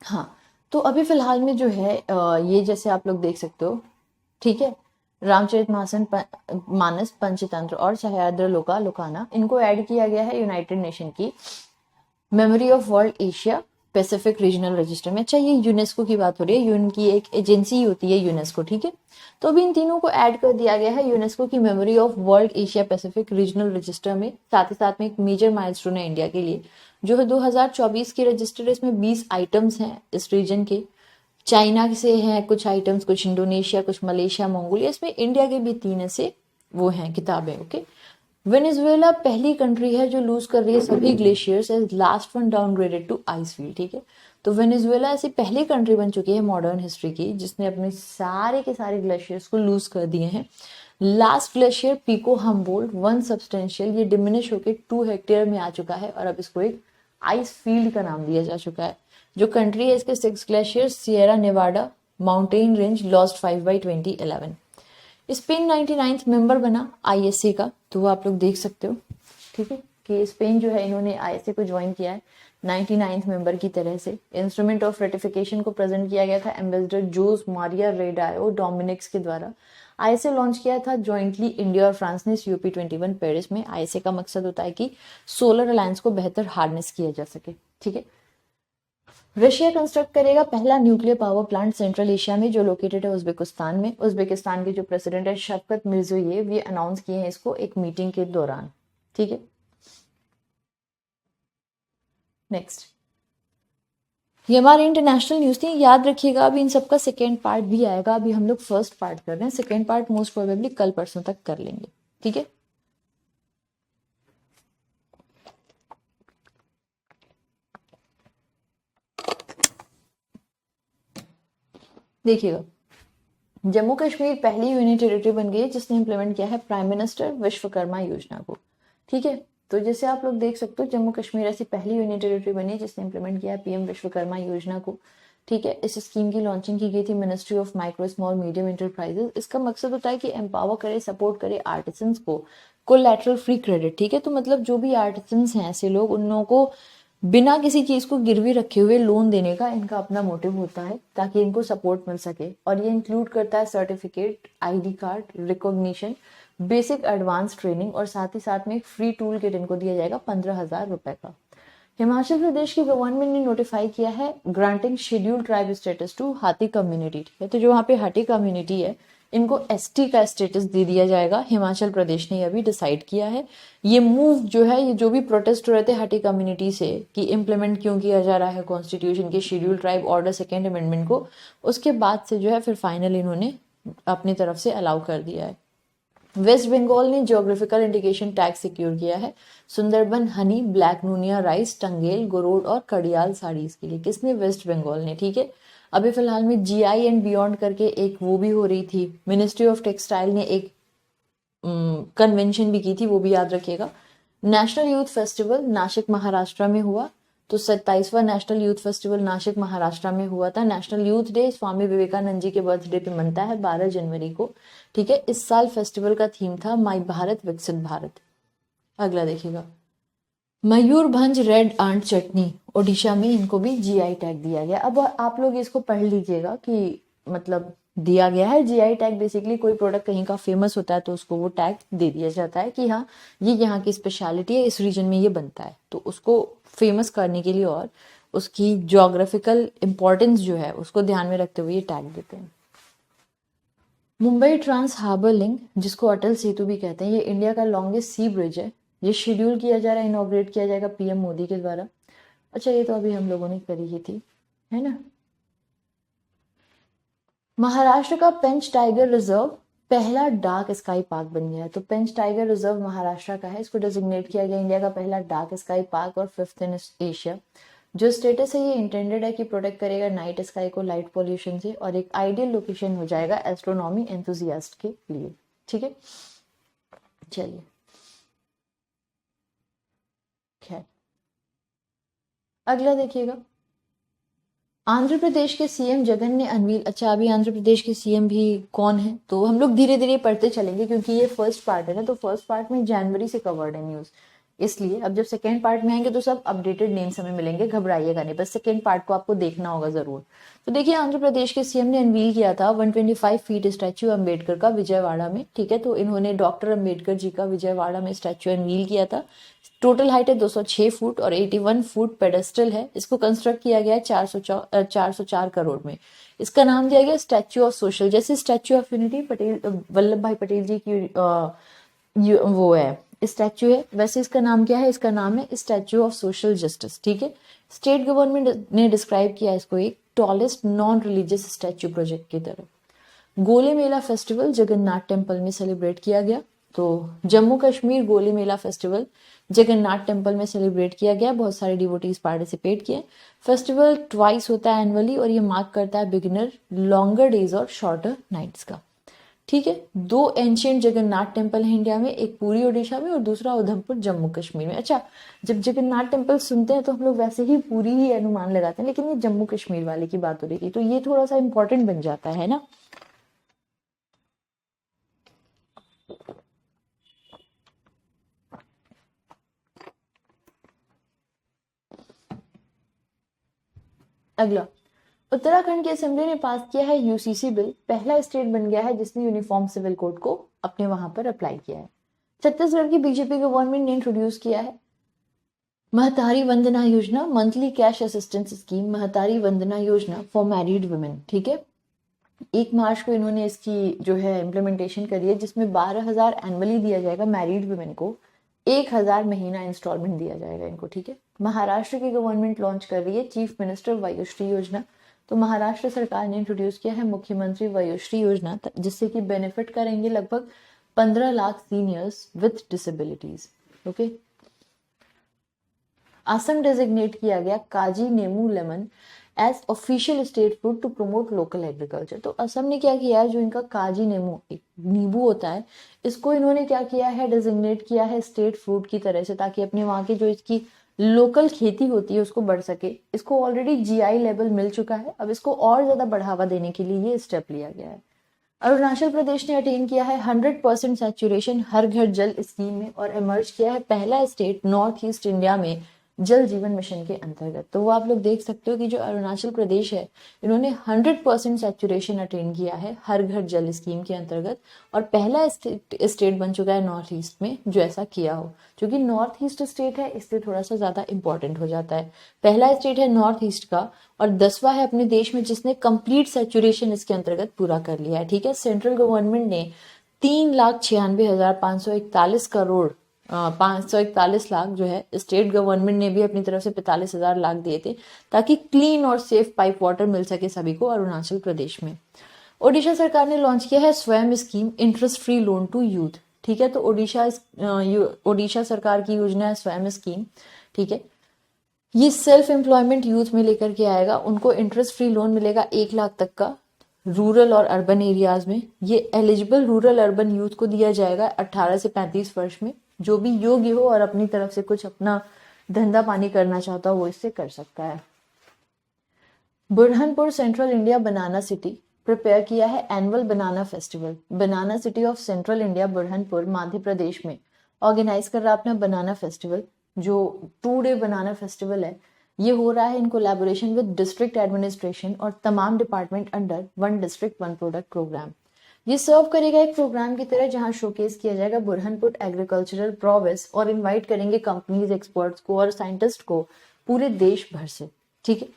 हाँ, तो अभी फिलहाल में जो है ये जैसे आप लोग देख सकते हो। ठीक है, मानस, पंचतंत्र और सह्याद्री लोका लोकाना, इनको ऐड किया गया है यूनाइटेड नेशन की memory of world Asia Pacific regional register में। अच्छा, ये यूनेस्को की बात हो रही है, यूएन की एक एजेंसी होती है यूनेस्को। ठीक है, तो अभी इन तीनों को ऐड कर दिया गया है यूनेस्को की memory of world Asia Pacific regional register में। साथ ही साथ में एक मेजर माइलस्टोन है इंडिया के लिए, जो है 2024 की रजिस्टर। इसमें 20 आइटम्स हैं इस रीजन के, चाइना से हैं कुछ आइटम्स, कुछ इंडोनेशिया, कुछ मलेशिया, मंगोलिया, इसमें इंडिया के भी 3 ऐसे वो हैं किताबें। ओके, वेनेजुएला पहली कंट्री है जो लूज कर रही है सभी glaciers as last one downgraded to ice field. ठीक है, तो वेनेजुएला ऐसी पहली कंट्री बन चुकी है मॉडर्न हिस्ट्री की जिसने अपने सारे के सारे ग्लेशियर्स को लूज कर दिए हैं। Last glacier Pico Humboldt 1 substantial, ये डिमिनिश होकर 2 हेक्टेयर में आ चुका है और अब इसको एक आइस फील्ड का नाम दिया जा चुका है। जो कंट्री है इसके 6 glacier Sierra Nevada mountain range lost 5 by 2011। Spain 99th member बना आईएसए का, तो वो आप लोग देख सकते हो। ठीक है, कि स्पेन जो है इन्होंने आईएसए को ज्वाइन किया है 99th मेंबर की तरह से। इंस्ट्रूमेंट ऑफ रेटिफिकेशन को प्रेजेंट किया गया था एम्बेसडर जोस मारिया रेडायो डोमिनिक्स के द्वारा। आईएसए लॉन्च किया था ज्वाइंटली इंडिया और फ्रांस ने COP21 पेरिस में। आईएसए का मकसद होता है कि सोलर अलायंस को बेहतर हार्नेस किया जा सके। ठीक है, रशिया कंस्ट्रक्ट करेगा पहला nuclear power plant central Asia में, जो लोकेटेड है उज्बेकिस्तान में। उज्बेकिस्तान के जो प्रेसिडेंट है शफकत मिर्जियोयेव, ये अनाउंस किए हैं इसको एक मीटिंग के दौरान। ठीक है, नेक्स्ट, ये हमारे इंटरनेशनल न्यूज थी। याद रखिएगा अभी इन सबका सेकेंड पार्ट भी आएगा, अभी हम लोग फर्स्ट पार्ट कर रहे हैं, सेकेंड पार्ट मोस्ट प्रोबेबली कल परसों तक कर लेंगे। ठीक है, देखिएगा जम्मू कश्मीर पहली यूनियन टेरिटरी बन गई है जिसने इम्प्लीमेंट किया है प्राइम मिनिस्टर विश्वकर्मा योजना को। ठीक है, तो जैसे आप लोग देख सकते हो जम्मू कश्मीर ऐसी पहली यूनियन टेरिटरी बनी है जिसने इम्प्लीमेंट किया है पीएम विश्वकर्मा योजना को। ठीक है, इस स्कीम की लॉन्चिंग की गई थी ministry of micro small medium enterprises. इसका मकसद होता है कि एम्पावर करे, सपोर्ट करे आर्टिसंस को कोलैटरल फ्री क्रेडिट। ठीक है, तो मतलब जो भी आर्टिसंस हैं ऐसे लोग, उन लोगों को बिना किसी चीज को गिरवी रखे हुए लोन देने का इनका अपना मोटिव होता है ताकि इनको सपोर्ट मिल सके। और ये इंक्लूड करता है certificate, ID card, recognition, basic advance training और साथ ही साथ में एक फ्री टूल किट इनको दिया जाएगा 15,000 रुपए का। हिमाचल प्रदेश की गवर्नमेंट ने नोटिफाई किया है granting scheduled tribe status to Hatti community. ठीक है, तो जो वहाँ पे हाथी कम्युनिटी है इनको एसटी का स्टेटस दे दिया जाएगा। हिमाचल प्रदेश ने अभी डिसाइड किया है। ये मूव जो है, ये जो भी प्रोटेस्ट हो रहे थे हाथी कम्युनिटी से कि इम्प्लीमेंट क्यों किया जा रहा है कॉन्स्टिट्यूशन के scheduled tribe order second amendment को, उसके बाद से जो है फिर फाइनल इन्होंने अपनी तरफ से अलाउ कर दिया है। वेस्ट बंगाल ने ज्योग्राफिकल इंडिकेशन टैग सिक्योर किया है सुंदरबन हनी, ब्लैक नूनिया राइस, टंगेल, गोरोड और कड़ियाल साड़ीज के लिए। किसने? वेस्ट बंगाल ने। ठीक है, अभी फिलहाल में जीआई एंड बियॉन्ड करके एक वो भी हो रही थी, मिनिस्ट्री ऑफ टेक्सटाइल ने एक कन्वेंशन भी की थी, वो भी याद रखिएगा। National youth festival Nashik Maharashtra में हुआ, तो 27वां national youth festival Nashik Maharashtra में हुआ था। National youth day Swami Vivekananda ji के बर्थडे पे मनता है 12 जनवरी को। ठीक है, इस साल फेस्टिवल का थीम था माई भारत विकसित भारत। अगला देखिएगा, मयूरभंज रेड आंट चटनी ओडिशा में, इनको भी जीआई टैग दिया गया। अब आप लोग इसको पढ़ लीजिएगा कि मतलब दिया गया है जीआई टैग। बेसिकली कोई प्रोडक्ट कहीं का फेमस होता है तो उसको वो टैग दे दिया जाता है कि हाँ ये यहाँ की स्पेशलिटी है, इस रीजन में ये बनता है, तो उसको फेमस करने के लिए और उसकी ज्योग्राफिकल इंपॉर्टेंस जो है उसको ध्यान में रखते हुए ये टैग देते हैं। मुंबई ट्रांस हार्बर लिंक, जिसको अटल सेतु भी कहते हैं, ये इंडिया का लॉन्गेस्ट सी ब्रिज है। ये शेड्यूल किया जा रहा है, इनॉग्रेट किया जाएगा पीएम मोदी के द्वारा। अच्छा, ये तो अभी हम लोगों ने करी ही थी, है ना। महाराष्ट्र का पेंच टाइगर रिजर्व पहला डार्क स्काई पार्क बन गया है। तो पेंच टाइगर रिजर्व महाराष्ट्र का है, इसको डेजिग्नेट किया गया इंडिया का पहला डार्क स्काई पार्क और 5th इन एशिया। जो स्टेटस है ये इंटेंडेड है कि प्रोटेक्ट करेगा नाइट स्काई को लाइट पोल्यूशन से और एक आइडियल लोकेशन हो जाएगा एस्ट्रोनॉमी एंथुजियास्ट के लिए। ठीक है, चलिए खैर अगला देखिएगा, आंध्र प्रदेश के सीएम जगन ने अनवील। अच्छा, अभी आंध्र प्रदेश के सीएम भी कौन है तो हम लोग धीरे धीरे पढ़ते चलेंगे क्योंकि ये फर्स्ट पार्ट है ना, तो फर्स्ट पार्ट में जनवरी से कवर्ड है न्यूज, इसलिए अब जब सेकेंड पार्ट में आएंगे तो सब अपडेटेड नेम्स हमें मिलेंगे, घबराइएगा नहीं, बस सेकेंड पार्ट को आपको देखना होगा जरूर। तो देखिए, आंध्र प्रदेश के सीएम ने अनवील किया था 125 फीट स्टैच्यू अम्बेडकर का विजयवाड़ा में। ठीक है, तो इन्होंने डॉक्टर अम्बेडकर जी का विजयवाड़ा में स्टैच्यू अनवील किया था। टोटल हाइट है 206 फुट और 81 फुट पेडेस्टल है। इसको कंस्ट्रक्ट किया गया है 404 करोड़ में। इसका नाम दिया गया स्टैच्यू ऑफ सोशल, जैसे statue of unity Patel Vallabh भाई पटेल जी की वो है स्टैच्यू है, वैसे इसका नाम क्या है? इसका नाम है स्टैच्यू ऑफ सोशल जस्टिस। ठीक है, स्टेट गवर्नमेंट ने डिस्क्राइब किया इसको एक tallest non religious statue project की तरह। गोले मेला फेस्टिवल जगन्नाथ टेम्पल में सेलिब्रेट किया गया। तो जम्मू कश्मीर गोले मेला फेस्टिवल जगन्नाथ टेम्पल में सेलिब्रेट किया गया, बहुत सारे डिवोटीज पार्टिसिपेट किए। फेस्टिवल ट्वाइस होता है एनुअली और ये मार्क करता है बिगिनर, लॉन्गर डेज और शॉर्टर नाइट्स का। ठीक है, 2 एंशियंट जगन्नाथ टेम्पल है इंडिया में, एक पूरी ओडिशा में और दूसरा उधमपुर जम्मू कश्मीर में। अच्छा, जब जगन्नाथ टेम्पल सुनते हैं तो हम लोग वैसे ही पूरी ही अनुमान लगाते हैं, लेकिन ये जम्मू कश्मीर वाले की बात हो रही थी तो ये थोड़ा सा इंपॉर्टेंट बन जाता है ना। अगला, उत्तराखंड की असेंबली ने पास किया है यूसीसी बिल, पहला स्टेट बन गया है जिसने यूनिफॉर्म सिविल कोड को अपने वहां पर अप्लाई किया है। छत्तीसगढ़ की बीजेपी गवर्नमेंट ने इंट्रोड्यूस किया है महतारी Vandana Yojana, monthly cash assistance scheme, महतारी Vandana Yojana for married women. ठीक है, 1 मार्च को इन्होंने इसकी जो है इम्प्लीमेंटेशन करी है, जिसमें 12,000 एनुअली दिया जाएगा मैरिड वुमेन को, 1,000 महीना इंस्टॉलमेंट दिया जाएगा इनको। ठीक है, महाराष्ट्र की गवर्नमेंट लॉन्च कर रही है चीफ मिनिस्टर वयोश्री योजना। तो महाराष्ट्र सरकार ने इंट्रोड्यूस किया है मुख्यमंत्री वयोश्री योजना, जिससे कि बेनिफिट करेंगे लगभग 15 lakh seniors with disabilities. Okay, Assam designate किया गया Kaji Nemu lemon as official state food to promote local agriculture. तो असम ने क्या किया है, जो इनका काजी नींबू होता है, इसको इन्होंने क्या किया है, डेजिग्नेट किया है स्टेट फूड की तरह से, ताकि अपने वहाँ की जो इसकी लोकल खेती होती है उसको बढ़ सके। इसको ऑलरेडी जीआई लेवल मिल चुका है, अब इसको और ज्यादा बढ़ावा देने के लिए ये स्टेप लिया गया है। अरुणाचल प्रदेश ने अटेन किया है 100% सैचुरेशन हर घर जल स्कीम में और इमर्ज किया है पहला स्टेट नॉर्थ ईस्ट इंडिया में जल जीवन मिशन के अंतर्गत। तो वो आप लोग देख सकते हो कि जो अरुणाचल प्रदेश है, इन्होंने 100% सैचुरेशन अटेन किया है हर घर जल स्कीम के अंतर्गत, और पहला स्टेट बन चुका है नॉर्थ ईस्ट में जो ऐसा किया हो। क्योंकि नॉर्थ ईस्ट स्टेट है इसलिए थोड़ा सा ज्यादा इंपॉर्टेंट हो जाता है। पहला स्टेट है नॉर्थ ईस्ट का और 10वां है अपने देश में जिसने कंप्लीट सैचुरेशन इसके अंतर्गत पूरा कर लिया है। ठीक है, सेंट्रल गवर्नमेंट ने 3,96,541 करोड़ 541 लाख जो है, स्टेट गवर्नमेंट ने भी अपनी तरफ से 45,000 लाख दिए थे ताकि क्लीन और सेफ पाइप वाटर मिल सके सभी को अरुणाचल प्रदेश में। ओडिशा सरकार ने लॉन्च किया है Swayam scheme interest free loan to youth. ठीक है, तो ओडिशा सरकार की योजना है स्वयं स्कीम। ठीक है, ये सेल्फ एम्प्लॉयमेंट यूथ में लेकर के आएगा, उनको इंटरेस्ट फ्री लोन मिलेगा 1 लाख तक का रूरल और अर्बन एरियाज में। ये एलिजिबल रूरल अर्बन यूथ को दिया जाएगा 18 से 35 वर्ष में, जो भी योग्य हो और अपनी तरफ से कुछ अपना धंधा पानी करना चाहता हो वो इससे कर सकता है। Burhanpur central India banana city prepare किया है annual banana festival. Banana city of central India Burhanpur Madhya Pradesh में ऑर्गेनाइज कर रहा है अपना बनाना फेस्टिवल, जो 2 डे बनाना फेस्टिवल है। ये हो रहा है in collaboration with district administration और तमाम department under one district one product programme. ये सर्व करेगा एक प्रोग्राम की तरह जहां शोकेस किया जाएगा बुरहानपुर एग्रीकल्चरल प्रोवेस और इनवाइट करेंगे कंपनीज, एक्सपर्ट्स को और साइंटिस्ट को पूरे देश भर से। ठीक है,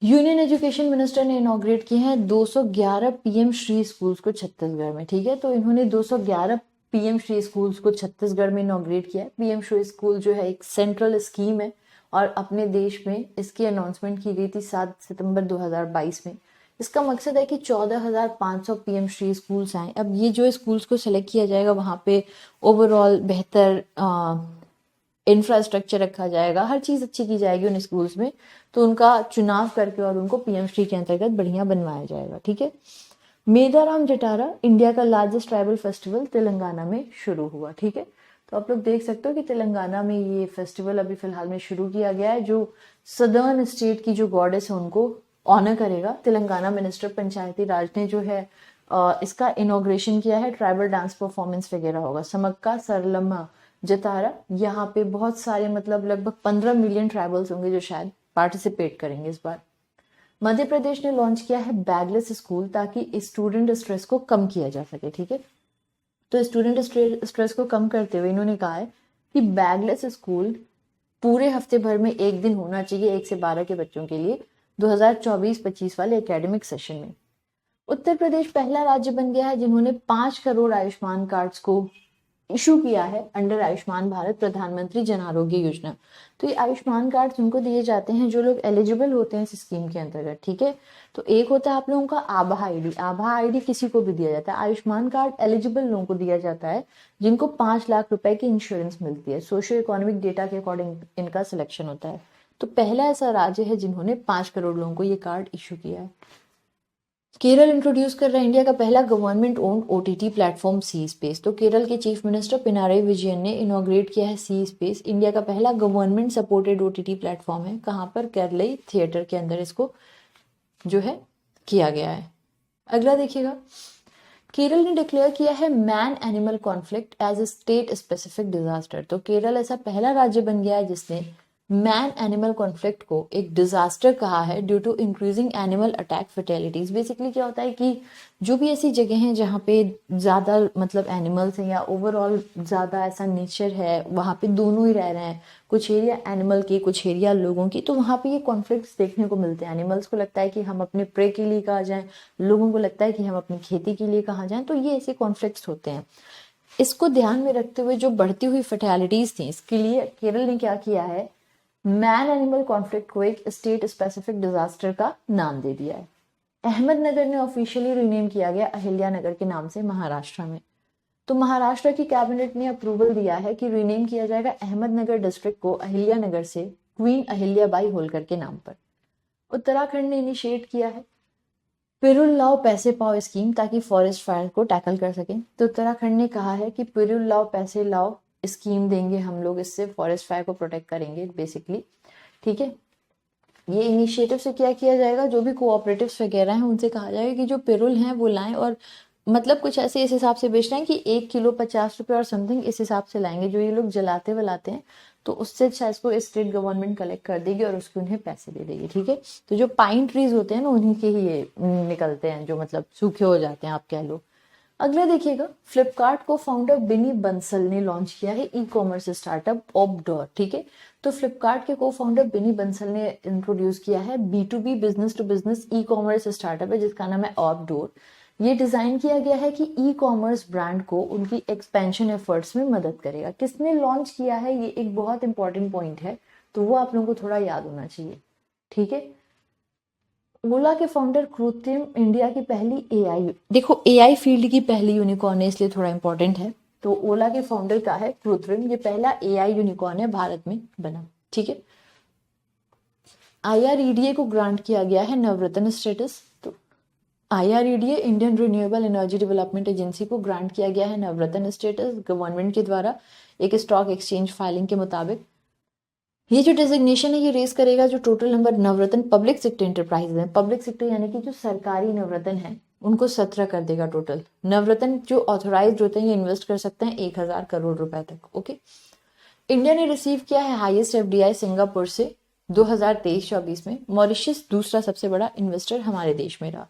यूनियन एजुकेशन मिनिस्टर ने इनॉग्रेट किए हैं 211 पीएम श्री स्कूल्स को छत्तीसगढ़ में। ठीक है, तो इन्होंने 211 पीएम श्री स्कूल्स को छत्तीसगढ़ में इनॉग्रेट किया है। पीएम श्री स्कूल जो है एक सेंट्रल स्कीम है और अपने देश में इसकी अनाउंसमेंट की गई थी 7 सितंबर 2022 में। इसका मकसद है कि 14,500 पीएम श्री स्कूल्स आए। अब ये जो स्कूल्स को सिलेक्ट किया जाएगा वहां पे ओवरऑल बेहतर इंफ्रास्ट्रक्चर रखा जाएगा, हर चीज अच्छी की जाएगी उन स्कूल्स में, तो उनका चुनाव करके और उनको पीएम श्री के अंतर्गत बढ़िया बनवाया जाएगा। ठीक है, मेदाराम जटारा इंडिया का लार्जेस्ट ट्राइबल फेस्टिवल तेलंगाना में शुरू हुआ। ठीक है, तो आप लोग देख सकते हो कि तेलंगाना में ये फेस्टिवल अभी फिलहाल में शुरू किया गया है, जो सदर्न स्टेट की जो गॉडेस है उनको ऑनर करेगा। तेलंगाना मिनिस्टर पंचायती राज ने जो है इसका इनॉग्रेशन किया है। ट्राइबल डांस परफॉर्मेंस वगैरह होगा। समक्का सरलम्मा जतारा, यहाँ पे बहुत सारे मतलब लगभग 15 मिलियन ट्राइबल्स होंगे जो शायद पार्टिसिपेट करेंगे इस बार। मध्य प्रदेश ने लॉन्च किया है बैगलेस स्कूल ताकि स्टूडेंट स्ट्रेस को कम किया जा सके। ठीक है, तो स्टूडेंट स्ट्रेस को कम करते हुए इन्होंने कहा है कि बैगलेस स्कूल पूरे हफ्ते भर में एक दिन होना चाहिए 1 से 12 के बच्चों के लिए 2024-25 वाले एकेडमिक सेशन में। उत्तर प्रदेश पहला राज्य बन गया है जिन्होंने 5 करोड़ आयुष्मान कार्ड्स को इशू किया है अंडर आयुष्मान भारत प्रधानमंत्री जन आरोग्य योजना। तो ये आयुष्मान कार्ड उनको दिए जाते हैं जो लोग एलिजिबल होते हैं इस स्कीम के अंतर्गत। ठीक है, तो एक होता है आप लोगों का आभा आईडी। आभा आईडी किसी को भी दिया जाता है। आयुष्मान कार्ड एलिजिबल लोगों को दिया जाता है जिनको 5 लाख रुपए की इंश्योरेंस मिलती है। सोशियो इकोनॉमिक डेटा के अकॉर्डिंग इनका सिलेक्शन होता है। तो पहला ऐसा राज्य है जिन्होंने 5 करोड़ लोगों को ये कार्ड इशू किया है। केरल इंट्रोड्यूस कर रहा है इंडिया का पहला गवर्नमेंट ओन्ड ओटीटी प्लेटफॉर्म सी स्पेस। तो केरल के चीफ मिनिस्टर पिनाराई विजयन ने इनॉग्रेट किया है सी स्पेस। इंडिया का पहला गवर्नमेंट सपोर्टेड ओटीटी प्लेटफॉर्म है। कहाँ पर? केरलई थिएटर के अंदर इसको जो है किया गया है। अगला देखिएगा, केरल ने डिक्लेयर किया है man animal conflict as a state specific disaster. तो केरल ऐसा पहला राज्य बन गया है जिसने मैन एनिमल कॉन्फ्लिक्ट को एक डिजास्टर कहा है due to increasing animal attack fatalities. Basically क्या होता है कि जो भी ऐसी जगह हैं जहाँ पे ज्यादा मतलब एनिमल्स हैं या ओवरऑल ज्यादा ऐसा नेचर है, वहाँ पे दोनों ही रह रहे हैं, कुछ एरिया एनिमल की कुछ एरिया लोगों की, तो वहाँ पे ये कॉन्फ्लिक्ट्स देखने को मिलते हैं। एनिमल्स को लगता है कि हम अपने प्रे के लिए कहाँ जाएं, लोगों को लगता है कि हम अपनी खेती के लिए कहाँ जाएं, तो ये ऐसे कॉन्फ्लिक्ट्स होते हैं। इसको ध्यान में रखते हुए जो बढ़ती हुई फर्टेलिटीज थी, इसके लिए केरल ने क्या किया है, मैन एनिमल कॉन्फ्लिक्ट को एक स्टेट स्पेसिफिक डिजास्टर का नाम दे दिया है। अहमदनगर ने ऑफिशियली रिनेम किया गया अहिल्या नगर के नाम से महाराष्ट्र में। तो महाराष्ट्र की कैबिनेट ने अप्रूवल दिया है कि रिनेम किया जाएगा अहमदनगर डिस्ट्रिक्ट को अहिल्या नगर से क्वीन अहिल्याबाई होलकर के नाम पर। उत्तराखंड ने इनिशिएट किया है पिरुल लाओ पैसे पाओ स्कीम, ताकि फॉरेस्ट फायर को टैकल कर सकें। तो उत्तराखंड ने कहा है कि पिरुल लाओ पैसे लाओ स्कीम देंगे हम लोग, इससे फॉरेस्ट फायर को प्रोटेक्ट करेंगे बेसिकली, ठीक है। ये इनिशिएटिव से क्या किया जाएगा, जो भी कोऑपरेटिव्स वगैरह हैं उनसे कहा जाएगा कि जो पिरुल हैं वो लाएं, और मतलब कुछ ऐसे इस हिसाब से बेच रहे हैं कि 1 किलो 50 रुपये और समथिंग इस हिसाब से लाएंगे, जो ये लोग जलाते वलाते हैं, तो उससे शायद इसको स्टेट गवर्नमेंट कलेक्ट कर देगी और उसको उन्हें पैसे दे देगी, ठीक है। तो जो पाइन ट्रीज होते हैं ना उन्हीं के ही ये निकलते हैं, जो मतलब सूखे हो जाते हैं आप कह लो। अगला देखिएगा, फ्लिपकार्ट को फाउंडर बिनी बंसल ने लॉन्च किया है ई कॉमर्स स्टार्टअप ऑपडोर, ठीक है। तो फ्लिपकार्ट के को फाउंडर बिनी बंसल ने इंट्रोड्यूस किया है B2B business to business e commerce startup है, जिसका नाम है ऑपडोर। ये डिजाइन किया गया है कि ई कॉमर्स ब्रांड को उनकी एक्सपेंशन एफर्ट्स में मदद करेगा। किसने लॉन्च किया है, ये एक बहुत इंपॉर्टेंट पॉइंट है, तो वो आप लोगों को थोड़ा याद होना चाहिए, ठीक है। ओला के फाउंडर कृत्रिम इंडिया की पहली एआई, देखो एआई फील्ड की पहली यूनिकॉर्न है इसलिए थोड़ा इंपॉर्टेंट है। तो ओला के फाउंडर का है कृत्रिम, ये पहला एआई यूनिकॉर्न है भारत में बना, ठीक है। IREDA को ग्रांट किया गया है नवरत्न स्टेटस। तो IREDA Indian renewable energy development agency को ग्रांट किया गया है नवरत्न स्टेटस गवर्नमेंट के द्वारा एक स्टॉक एक्सचेंज फाइलिंग के मुताबिक। ये जो डेजिग्नेशन है ये रेस करेगा जो टोटल नंबर नवरत्न पब्लिक सेक्टर एंटरप्राइज है, पब्लिक सेक्टर यानी कि जो सरकारी नवरत्न है उनको 17 कर देगा टोटल। नवरत्न जो ऑथोराइज होते हैं ये इन्वेस्ट कर सकते हैं 1000 करोड़ रुपए तक, ओके। इंडिया ने रिसीव किया है हाईएस्ट FDI सिंगापुर से 2023-24 में। मॉरिशस दूसरा सबसे बड़ा इन्वेस्टर हमारे देश में रहा,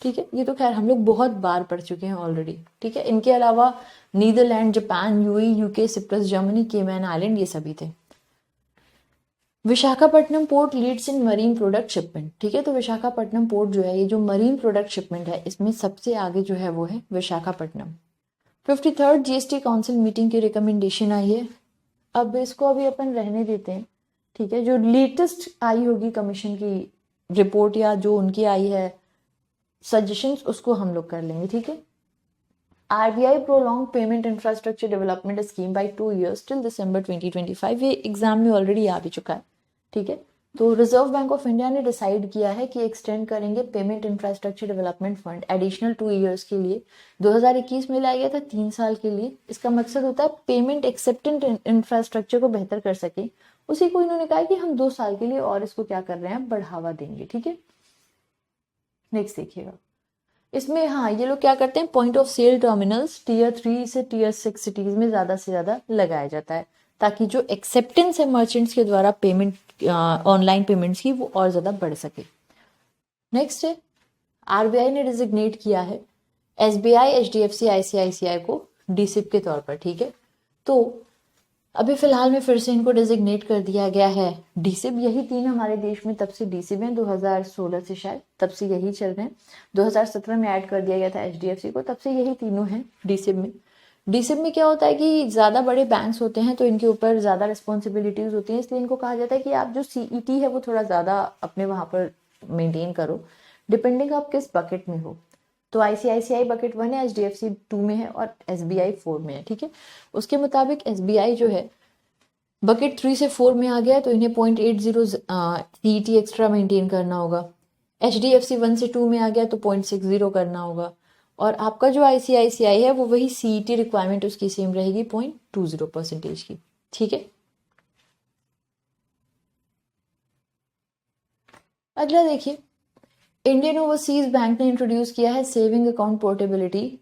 ठीक है। ये तो खैर हम लोग बहुत बार पढ़ चुके हैं ऑलरेडी, ठीक है। इनके अलावा Netherland, Japan, UAE, UK, Cyprus, Germany, Cayman island ये सभी थे। Visakhapatnam port leads in marine product shipment, ठीक है। तो विशाखापट्टनम पोर्ट जो है ये जो मरीन प्रोडक्ट शिपमेंट है इसमें सबसे आगे जो है वो है Visakhapatnam. 53rd GST council meeting की रिकमेंडेशन आई है। अब इसको अभी अपन रहने देते हैं, ठीक है। जो लेटेस्ट आई होगी कमीशन की रिपोर्ट या जो उनकी आई है सजेशंस उसको हम लोग कर लेंगे, ठीक है। RBI prolong payment infrastructure development scheme bye 2 years till December 2025। ये एग्जाम में ऑलरेडी आ भी चुका है, ठीक है। तो रिजर्व बैंक ऑफ इंडिया ने डिसाइड किया है कि एक्सटेंड करेंगे payment infrastructure development fund additional 2 years के लिए। 2021 में लाया गया था 3 साल के लिए। इसका मकसद होता है पेमेंट एक्सेप्टेंट इंफ्रास्ट्रक्चर को बेहतर कर सके, उसी को इन्होंने कहा कि हम 2 साल के लिए और इसको क्या कर रहे हैं बढ़ावा देंगे, ठीक है। नेक्स्ट देखिएगा, इसमें हाँ ये लोग क्या करते हैं point of sale terminals Tier 3 से Tier 6 सिटीज में ज्यादा से ज्यादा लगाया जाता है, ताकि जो एक्सेप्टेंस है मर्चेंट्स के द्वारा पेमेंट ऑनलाइन पेमेंट्स की वो और ज्यादा बढ़ सके। नेक्स्ट है RBI ने डिजिग्नेट किया है SBI, HDFC, ICICI को DSIP के तौर पर, ठीक है। तो अभी फिलहाल में फिर से इनको डिजिग्नेट कर दिया गया है DSIP। यही तीन हमारे देश में तब से DSIP हैं, 2016 से शायद तब से यही चल रहे हैं। 2017 में ऐड कर दिया गया था HDFC को, तब से यही तीनों हैं DSIP में। DSIP में क्या होता है कि ज़्यादा बड़े बैंक्स होते हैं तो इनके ऊपर ज़्यादा रिस्पॉन्सिबिलिटीज़ होती हैं, इसलिए इनको कहा जाता है कि आप जो CET है वो थोड़ा ज़्यादा अपने वहाँ पर मेंटेन करो, डिपेंडिंग आप किस बकेट में हो। तो ICICI बकेट 1 है, HDFC 2 में है और SBI 4 में है, ठीक है। उसके मुताबिक SBI जो है बकेट 3 से 4 में आ गया है तो इन्हें 0.80 CET एक्स्ट्रा मेंटेन करना होगा। HDFC 1 से 2 में आ गया तो 0.60 करना होगा, और आपका जो ICICI है वो वही CET रिक्वायरमेंट उसकी सेम रहेगी 0.20% की, ठीक है। अगला देखिए, इंडियन ओवरसीज बैंक ने इंट्रोड्यूस किया है saving account portability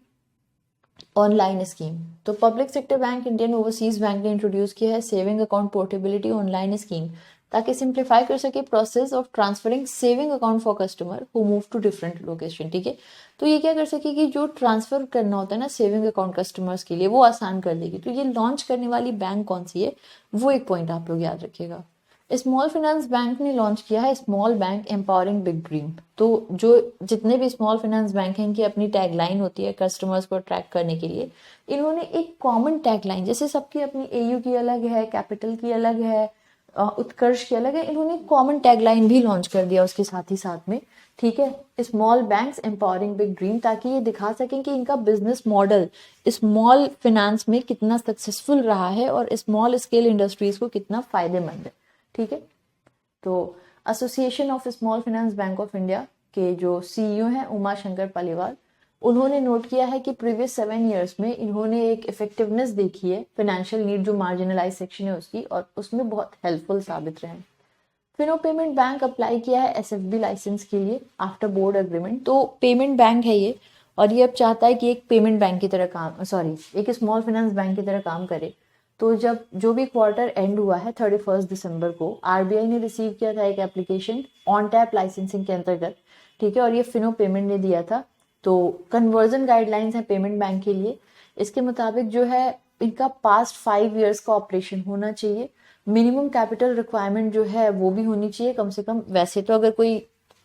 online scheme. तो public sector bank Indian Overseas Bank ने इंट्रोड्यूस किया है saving account portability online scheme, ताकि सिंप्लीफाई कर सके process of transferring saving account for customer who move to different location, ठीक है। तो ये क्या कर सके कि जो ट्रांसफर करना होता है ना सेविंग अकाउंट कस्टमर्स के लिए वो आसान कर देगी। तो ये लॉन्च करने वाली बैंक कौन सी है वो एक पॉइंट आप लोग याद रखिएगा। स्मॉल फाइनेंस बैंक ने लॉन्च किया है small bank empowering big dream. तो जो जितने भी स्मॉल फाइनेंस बैंक हैं इनकी अपनी टैगलाइन होती है कस्टमर्स को अट्रैक्ट करने के लिए। इन्होंने एक कॉमन टैगलाइन, जैसे सबकी अपनी AU की अलग है, कैपिटल की अलग है, उत्कर्ष की अलग है, इन्होंने कॉमन टैगलाइन भी लॉन्च कर दिया उसके साथ ही साथ में, ठीक है। Small banks empowering big dream, ताकि ये दिखा सकें कि इनका बिजनेस मॉडल स्मॉल फाइनेंस में कितना सक्सेसफुल रहा है और स्मॉल स्केल इंडस्ट्रीज को कितना फायदेमंद है, ठीक है। तो association of small finance bank of India के जो सीईओ हैं उमा शंकर पालीवाल, उन्होंने नोट किया है कि प्रीवियस 7 ईयर्स में इन्होंने एक इफेक्टिवनेस देखी है फाइनेंशियल नीड जो मार्जिनलाइज सेक्शन है उसकी, और उसमें बहुत हेल्पफुल साबित रहे। फिनो पेमेंट बैंक अप्लाई किया है एसएफबी लाइसेंस के लिए आफ्टर बोर्ड एग्रीमेंट। तो पेमेंट बैंक है ये, और ये अब चाहता है कि एक पेमेंट बैंक की तरह एक स्मॉल फाइनेंस बैंक की तरह काम करे। तो जब जो भी क्वार्टर एंड हुआ है 31 दिसंबर को, आरबीआई ने रिसीव किया था एक एप्लीकेशन ऑन टैप लाइसेंसिंग के अंतर्गत, ठीक है, और ये फिनो पेमेंट ने दिया था। तो कन्वर्जन गाइडलाइंस है पेमेंट बैंक के लिए। इसके मुताबिक जो है इनका पास्ट 5 ईयर्स का ऑपरेशन होना चाहिए, मिनिमम कैपिटल रिक्वायरमेंट जो है वो भी होनी चाहिए कम से कम। वैसे तो अगर कोई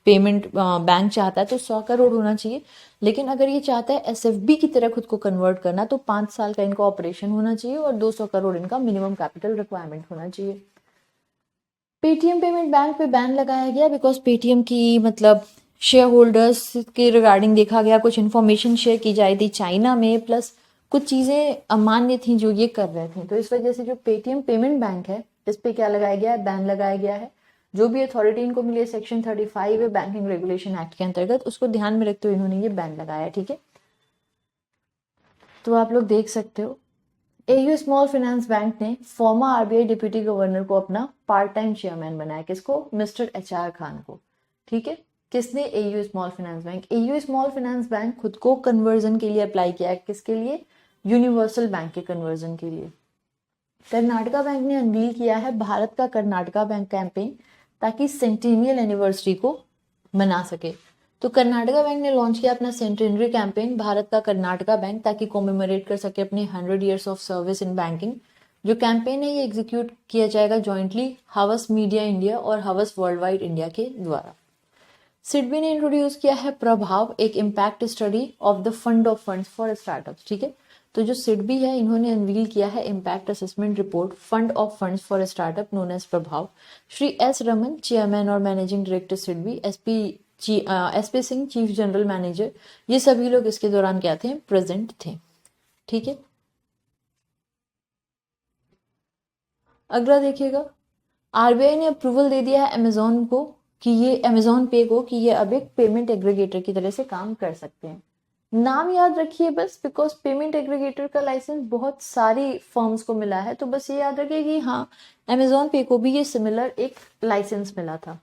पेमेंट बैंक चाहता है तो 100 करोड़ होना चाहिए, लेकिन अगर ये चाहता है एसएफबी की तरह खुद को कन्वर्ट करना तो 5 साल का इनका ऑपरेशन होना चाहिए और 200 करोड़ इनका मिनिमम कैपिटल रिक्वायरमेंट होना चाहिए। पेटीएम पेमेंट बैंक पे बैन लगाया गया बिकॉज पेटीएम की मतलब शेयर होल्डर्स के रिगार्डिंग देखा गया कुछ इन्फॉर्मेशन शेयर की जाई थी चाइना में, प्लस कुछ चीज़ें अमान्य थी जो ये कर रहे थे। तो इस वजह से जो पेटीएम पेमेंट बैंक है इस पे क्या लगाया गया है, बैन लगाया गया है। जो भी अथॉरिटी इनको मिली है सेक्शन 35 है बैंकिंग रेगुलेशन एक्ट के अंतर्गत, उसको ध्यान में रखते हुए इन्होंने ये बैन लगाया, ठीक है। तो आप लोग देख सकते हो एयू स्मॉल फाइनेंस बैंक ने फॉर्मर आरबीआई डिप्यूटी गवर्नर को अपना पार्ट टाइम चेयरमैन बनाया। किसको? मिस्टर एचआर खान को, ठीक है। किसने? AU small finance bank. AU small finance bank खुद को कन्वर्जन के लिए अप्लाई किया है। किसके लिए? यूनिवर्सल बैंक के कन्वर्जन के लिए। कर्नाटका बैंक ने अनवील किया है भारत का कर्नाटका बैंक कैंपेन ताकि सेंटेनियल एनिवर्सरी को मना सके। तो कर्नाटका बैंक ने लॉन्च किया अपना सेंटेनरी कैंपेन भारत का कर्नाटका बैंक ताकि कॉमेमोरेट कर सके अपने 100 years of service in banking. जो कैंपेन है ये एग्जीक्यूट किया जाएगा जॉइंटली हवस मीडिया इंडिया और हवस वर्ल्ड वाइड इंडिया के द्वारा। सिडबी ने इंट्रोड्यूस किया है प्रभाव, एक impact study of the fund of funds for startups, ठीक है। तो जो सिडबी है इन्होंने अनवील किया है impact assessment report fund of funds for startup known as Prabhav. Shri S Raman chairman और managing director SIDBI, SP Singh chief general manager, ये सभी लोग इसके दौरान क्या थे? प्रेजेंट थे, ठीक है। अगला देखिएगा, आरबीआई ने अप्रूवल दे दिया है अमेजोन को कि ये अमेजोन पे को कि ये अब एक पेमेंट एग्रीगेटर की तरह से काम कर सकते हैं। नाम याद रखिए बस, बिकॉज पेमेंट एग्रीगेटर का लाइसेंस बहुत सारी फर्म्स को मिला है, तो बस ये याद रखिए कि हाँ अमेजोन पे को भी ये सिमिलर एक लाइसेंस मिला था।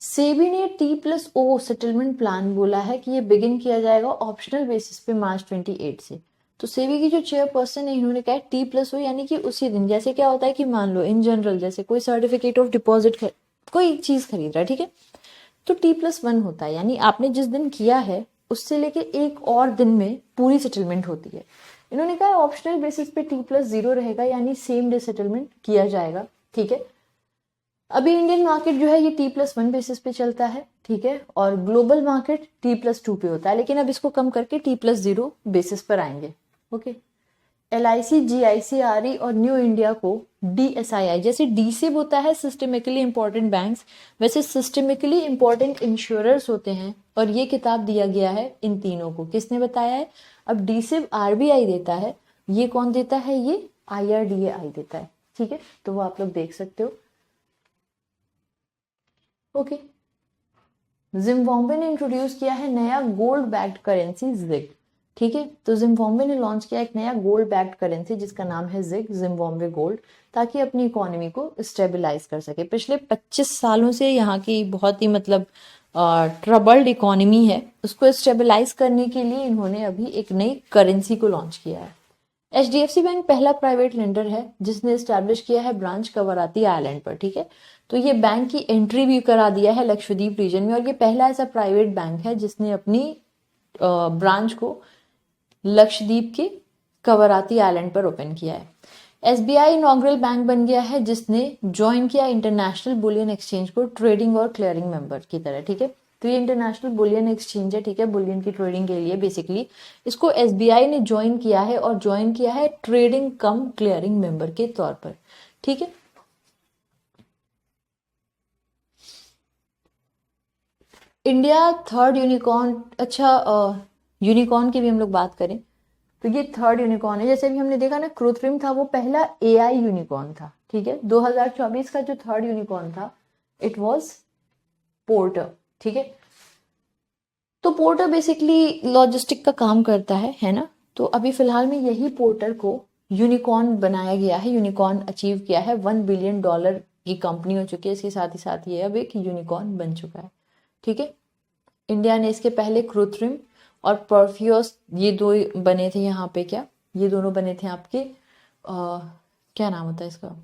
सेबी ने T+O सेटलमेंट प्लान बोला है कि ये बिगिन किया जाएगा ऑप्शनल बेसिस पे मार्च 28 से। तो सेबी की जो चेयरपर्सन है इन्होंने कहा T+O यानी कि उसी दिन, जैसे क्या होता है कि मान लो इन जनरल जैसे कोई सर्टिफिकेट ऑफ डिपॉजिट कोई चीज खरीद रहा है, ठीक है, तो T+1 होता है, यानी आपने जिस दिन किया है उससे लेके एक और दिन में पूरी सेटलमेंट होती है। इन्होंने कहा ऑप्शनल बेसिस पे T+0 रहेगा, यानी सेम डे सेटलमेंट किया जाएगा, ठीक है। अभी इंडियन मार्केट जो है ये T+1 बेसिस पे चलता है, ठीक है, और ग्लोबल मार्केट T+2 पे होता है, लेकिन अब इसको कम करके T+0 बेसिस पर आएंगे, ओके। LIC, GIC, RE और न्यू इंडिया को DSII, जैसे DSIB होता है सिस्टमिकली इंपॉर्टेंट बैंक्स, वैसे सिस्टमिकली इंपॉर्टेंट इंश्योरर्स होते हैं, और ये किताब दिया गया है इन तीनों को। किसने बताया है? अब DSIB RBI देता है, ये कौन देता है? ये IRDAI देता है, ठीक है, तो वो आप लोग देख सकते हो, ओके। जिम्बाब्वे ने इंट्रोड्यूस किया है नया गोल्ड बैक्ड करेंसी जिग, ठीक है। तो जिम्बाब्वे ने लॉन्च किया एक नया गोल्ड बैक्ड करेंसी जिसका नाम है जिग, जिम्बाब्वे गोल्ड, ताकि अपनी इकोनॉमी को स्टेबलाइज कर सके। पिछले 25 सालों से यहाँ की बहुत ही मतलब ट्रबल्ड इकोनॉमी है, उसको स्टेबलाइज करने के लिए इन्होंने अभी एक नई करेंसी को लॉन्च किया है। HDFC बैंक पहला प्राइवेट लेंडर है जिसने स्टैब्लिश किया है ब्रांच कवराती आइलैंड पर, ठीक है। तो ये बैंक की एंट्री भी करा दिया है लक्षद्वीप रीजन में, और ये पहला ऐसा प्राइवेट बैंक है जिसने अपनी ब्रांच को लक्षद्वीप के कवराती आइलैंड पर ओपन किया है। SBI इनॉग्रल बैंक बन गया है जिसने ज्वाइन किया इंटरनेशनल बुलियन एक्सचेंज को ट्रेडिंग और क्लियरिंग मेंबर की तरह, ठीक है। तो ये इंटरनेशनल बुलियन एक्सचेंज है, ठीक है, बुलियन की ट्रेडिंग के लिए बेसिकली इसको SBI ने ज्वाइन किया है, और ज्वाइन किया है ट्रेडिंग कम क्लियरिंग मेंबर के तौर पर, ठीक है। इंडिया थर्ड यूनिकॉर्न, अच्छा यूनिकॉर्न की भी हम लोग बात करें तो ये थर्ड यूनिकॉर्न है। जैसे भी हमने देखा ना कृत्रिम था, वो पहला AI यूनिकॉर्न था, ठीक है। 2024 का जो थर्ड यूनिकॉर्न था इट वॉज पोर्टर, ठीक है। तो पोर्टर बेसिकली लॉजिस्टिक का काम करता है ना। तो अभी फिलहाल में यही पोर्टर को यूनिकॉर्न बनाया गया है, यूनिकॉर्न अचीव किया है, $1 बिलियन की कंपनी हो चुकी है, इसके साथ ही साथ ये अब एक यूनिकॉर्न बन चुका है, ठीक है। इंडिया ने इसके पहले कृत्रिम और परफ्यूस ये दो बने थे यहाँ पे, क्या ये दोनों बने थे आपके क्या नाम होता है इसका,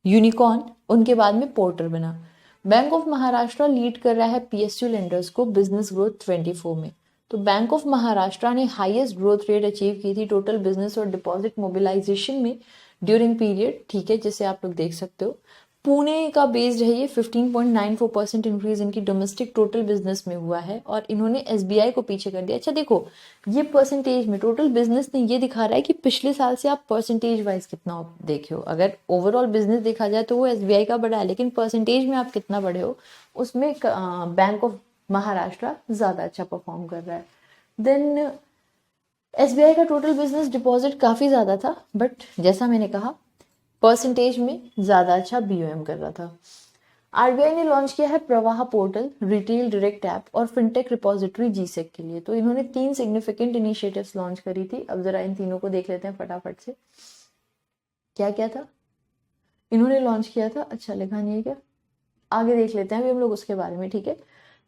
यूनिकॉर्न, उनके बाद में पोर्टर बना। बैंक ऑफ महाराष्ट्र लीड कर रहा है पीएसयू लेंडर्स को बिजनेस ग्रोथ 24 में। तो बैंक ऑफ महाराष्ट्र ने हाईएस्ट ग्रोथ रेट अचीव की थी टोटल बिजनेस और डिपॉजिट मोबिलाइजेशन में ड्यूरिंग पीरियड, ठीक है, जिसे आप लोग देख सकते हो। पुणे का बेस्ड है ये, 15.94% इंक्रीज इनकी डोमेस्टिक टोटल बिजनेस में हुआ है और इन्होंने एसबीआई को पीछे कर दिया। अच्छा देखो, ये परसेंटेज में टोटल बिजनेस ने ये दिखा रहा है कि पिछले साल से आप परसेंटेज वाइज कितना देखे हो। अगर ओवरऑल बिजनेस देखा जाए तो वो एसबीआई का बड़ा है, लेकिन परसेंटेज में आप कितना बड़े हो उसमें बैंक ऑफ महाराष्ट्र ज्यादा अच्छा परफॉर्म कर रहा है। देन एसबीआई का टोटल बिजनेस डिपॉजिट काफी ज्यादा था, बट जैसा मैंने कहा परसेंटेज में ज्यादा अच्छा बीओएम कर रहा था। आरबीआई ने लॉन्च किया है प्रवाह पोर्टल, रिटेल डायरेक्ट ऐप और फिनटेक रिपोजिटरी जीसेक के लिए। तो इन्होंने 3 सिग्निफिकेंट इनिशिएटिव्स लॉन्च करी थी। अब जरा इन तीनों को देख लेते हैं फटाफट से, क्या क्या था इन्होंने लॉन्च किया था। अच्छा लिखा नहीं है क्या, आगे देख लेते हैं अभी हम लोग उसके बारे में, ठीक है।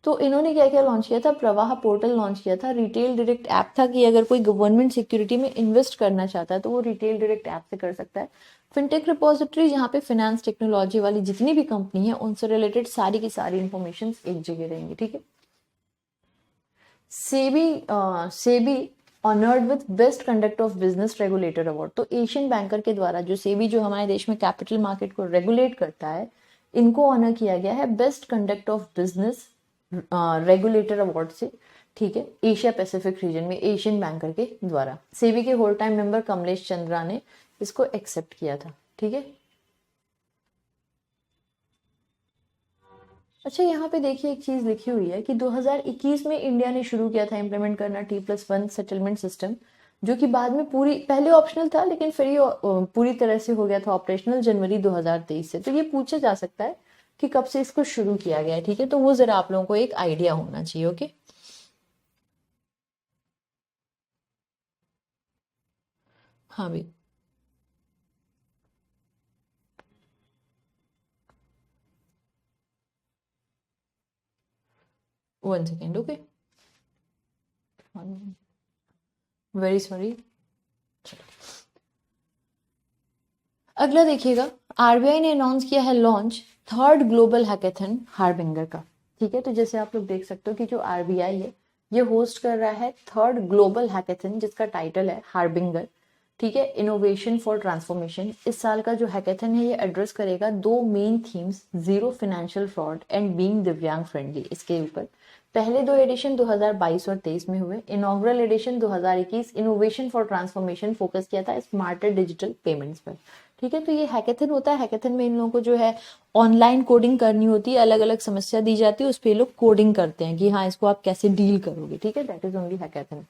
तो इन्होंने क्या क्या लॉन्च किया था, प्रवाह पोर्टल लॉन्च किया था, रिटेल डायरेक्ट ऐप था कि अगर कोई गवर्नमेंट सिक्योरिटी में इन्वेस्ट करना चाहता है तो वो रिटेल डायरेक्ट ऐप से कर सकता है। फिनटेक रिपोजिटरी, जहाँ पे फाइनेंस टेक्नोलॉजी वाली जितनी भी कंपनी है उनसे रिलेटेड सारी की सारी इंफॉर्मेशन एक जगह रहेंगी, ठीक है। SEBI honoured with best conduct of business regulator award. तो एशियन बैंकर के द्वारा, जो सेबी जो हमारे देश में कैपिटल मार्केट को रेगुलेट करता है, इनको ऑनर किया गया है best conduct of business regulator award से, ठीक है, एशिया पैसिफिक रीजन में एशियन बैंकर के द्वारा। सेबी के whole time member Kamlesh Chandra ने इसको एक्सेप्ट किया था, ठीक है। अच्छा यहाँ पे देखिए एक चीज लिखी हुई है कि 2021 में इंडिया ने शुरू किया था इम्प्लीमेंट करना T+1 सेटलमेंट सिस्टम, जो कि बाद में पूरी पहले ऑप्शनल था लेकिन फिर ये पूरी तरह से हो गया था ऑपरेशनल जनवरी 2023 से। तो ये पूछा जा सकता है कि कब से इसको शुरू किया गया है, ठीक है। तो वो जरा आप लोगों को एक आइडिया होना चाहिए, ओके। हाँ भाई, 1 सेकेंड, ओके, वेरी सॉरी। अगला देखिएगा, आरबीआई ने अनाउंस किया है launch third global hackathon harbinger का, ठीक है। तो जैसे आप लोग देख सकते हो कि जो आरबीआई है ये होस्ट कर रहा है थर्ड ग्लोबल हैकेथन, जिसका टाइटल है हार्बिंगर, ठीक है, इनोवेशन फॉर ट्रांसफॉर्मेशन। इस साल का जो हैकेथन है ये एड्रेस करेगा 2 main themes, zero financial fraud and being दिव्यांग फ्रेंडली, इसके ऊपर। पहले 2 एडिशन 2022 और 23 में हुए। Inaugural edition 2021 innovation for transformation focus किया था स्मार्टर डिजिटल पेमेंट्स पर, ठीक है। तो ये हैकेथन होता है, हैकेथन में इन लोगों को जो है ऑनलाइन कोडिंग करनी होती है, अलग अलग समस्या दी जाती है, उस पर लोग कोडिंग करते हैं कि हाँ इसको आप कैसे डील करोगे, ठीक है। That is only hackathon.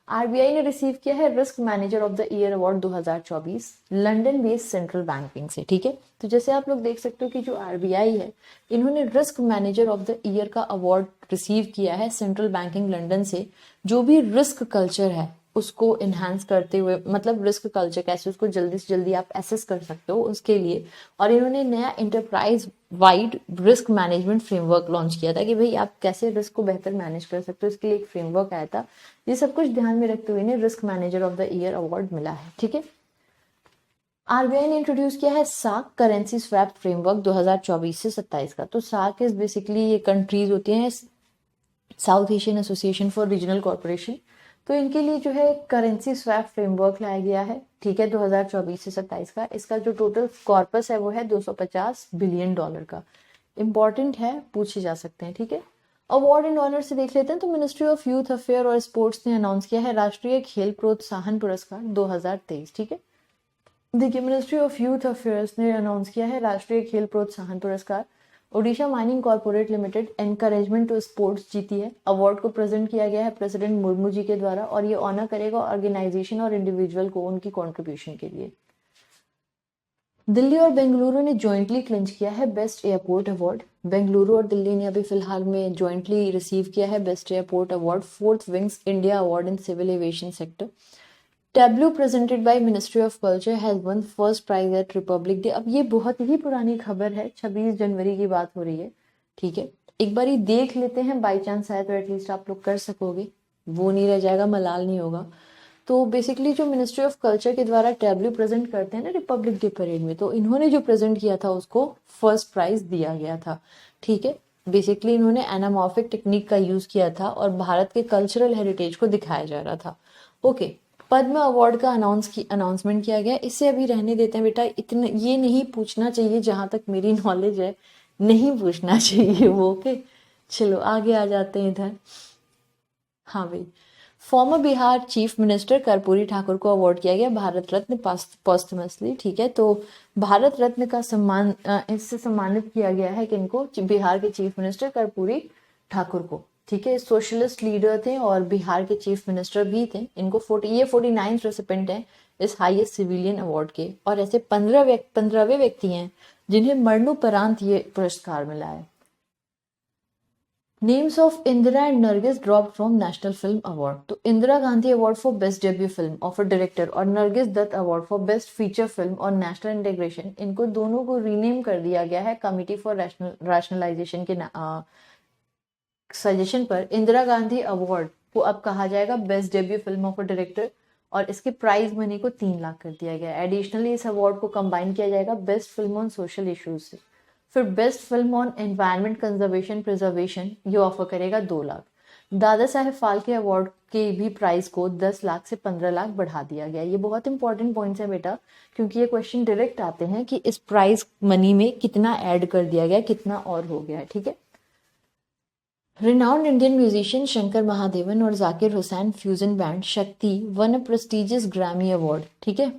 RBI ने रिसीव किया है risk manager of the year award 2024 London based central banking से, ठीक है। तो जैसे आप लोग देख सकते हो कि जो आरबीआई है इन्होंने risk manager of the year का अवार्ड रिसीव किया है सेंट्रल बैंकिंग लंदन से, जो भी रिस्क कल्चर है उसको इन्हांस करते हुए, मतलब रिस्क कल्चर कैसे उसको जल्दी से जल्दी आप एसेस कर सकते हो उसके लिए। और इन्होंने नया enterprise wide risk management framework launch किया था कि भाई आप कैसे रिस्क को बेहतर मैनेज कर सकते हो, इसके लिए एक फ्रेमवर्क आया था। ये सब कुछ ध्यान में रखते हुए इन्हें risk manager of the year award मिला है, ठीक है। आरबीआई ने इंट्रोड्यूस किया है सार्क करेंसी स्वैप फ्रेमवर्क 2024 से 27 का। तो सार्क इज बेसिकली ये कंट्रीज होती हैं south Asian association for regional corporation. तो इनके लिए जो है करेंसी स्वैप फ्रेमवर्क लाया गया है, ठीक है, 2024 से 27 का। इसका जो टोटल कॉर्पस है वो है $250 बिलियन का। इंपॉर्टेंट है, पूछे जा सकते हैं, ठीक है। अवार्ड एंड ऑनर से देख लेते हैं। तो मिनिस्ट्री ऑफ यूथ अफेयर और स्पोर्ट्स ने अनाउंस किया है राष्ट्रीय खेल प्रोत्साहन पुरस्कार 2023, ठीक है। देखिए, मिनिस्ट्री ऑफ यूथ अफेयर्स ने अनाउंस किया है Rashtriya Khel Protsahan Puraskar. Odisha mining corporate limited encouragement to sports जीती है। अवार्ड को प्रेजेंट किया गया है प्रेसिडेंट मुर्मू जी के द्वारा और ये ऑनर करेगा ऑर्गेनाइजेशन और इंडिविजुअल को उनकी कंट्रीब्यूशन के लिए। दिल्ली और बेंगलुरु ने जॉइंटली क्लिंच किया है बेस्ट एयरपोर्ट अवार्ड। बेंगलुरु और दिल्ली ने अभी फिलहाल में जॉइंटली रिसीव किया है best airport award, fourth Wings India award in civil aviation sector. Tableau presented by ministry of culture has won first prize at Republic Day. अब ये बहुत ही पुरानी खबर है, 26 जनवरी की बात हो रही है, ठीक है। एक बार देख लेते हैं, बाई चांस है तो एटलीस्ट आप लोग कर सकोगे, वो नहीं रह जाएगा, मलाल नहीं होगा। तो बेसिकली जो मिनिस्ट्री ऑफ कल्चर के द्वारा टैब्लू प्रेजेंट करते हैं ना रिपब्लिक डे परेड में, तो इन्होंने जो प्रेजेंट किया था उसको फर्स्ट प्राइज दिया गया था, ठीक है। बेसिकली इन्होंने एनामॉर्फिक टेक्निक का यूज किया था और भारत के कल्चरल हेरिटेज को दिखाया जा रहा था। ओके, पद्म अवार्ड का अनाउंसमेंट किया गया। इससे अभी रहने देते हैं बेटा, इतना ये नहीं पूछना चाहिए, जहां तक मेरी नॉलेज है नहीं पूछना चाहिए वो। ओके चलो आगे आ जाते हैं इधर। हाँ भाई, farmer Bihar chief minister Karpoori Thakur को अवार्ड किया गया भारत रत्न पोस्टमसली, ठीक है। तो भारत रत्न का सम्मान इससे सम्मानित किया गया है किनको, बिहार के चीफ मिनिस्टर कर्पूरी ठाकुर को, ठीक है। सोशलिस्ट लीडर थे और बिहार के चीफ मिनिस्टर भी थे। इनको 49th रेसिपेंट है इस हाईएस्ट सिविलियन अवार्ड के, और ऐसे 15वें व्यक्ति हैं जिन्हें मरणोपरांत ये पुरस्कार मिला है। Names of Indira and Nargis drop from national film award. तो Indira Gandhi award for best debut film of a director और Nargis Dutt award for best feature film और नेशनल इंटीग्रेशन, इनको दोनों को रीनेम कर दिया गया है कमिटी फॉर रैशनलाइजेशन के सजेशन पर। इंदिरा गांधी अवार्ड को अब कहा जाएगा best debut film of a director और इसके प्राइज मनी को 3 लाख कर दिया गया है। एडिशनली इस अवार्ड को कंबाइन किया जाएगा best film on social issues से। फिर best film on environment conservation preservation ये ऑफर करेगा 2 लाख। दादा साहेब फाल्के अवार्ड के भी प्राइस को 10 लाख से 15 लाख बढ़ा दिया गया। ये बहुत इंपॉर्टेंट पॉइंट्स है बेटा, क्योंकि ये क्वेश्चन डायरेक्ट आते हैं कि इस प्राइज मनी में कितना ऐड कर दिया गया, कितना और हो गया है, ठीक है। Renowned Indian musician Shankar Mahadevan और जाकिर हुसैन फ्यूजन बैंड शक्ति one a prestigious Grammy award, ठीक है।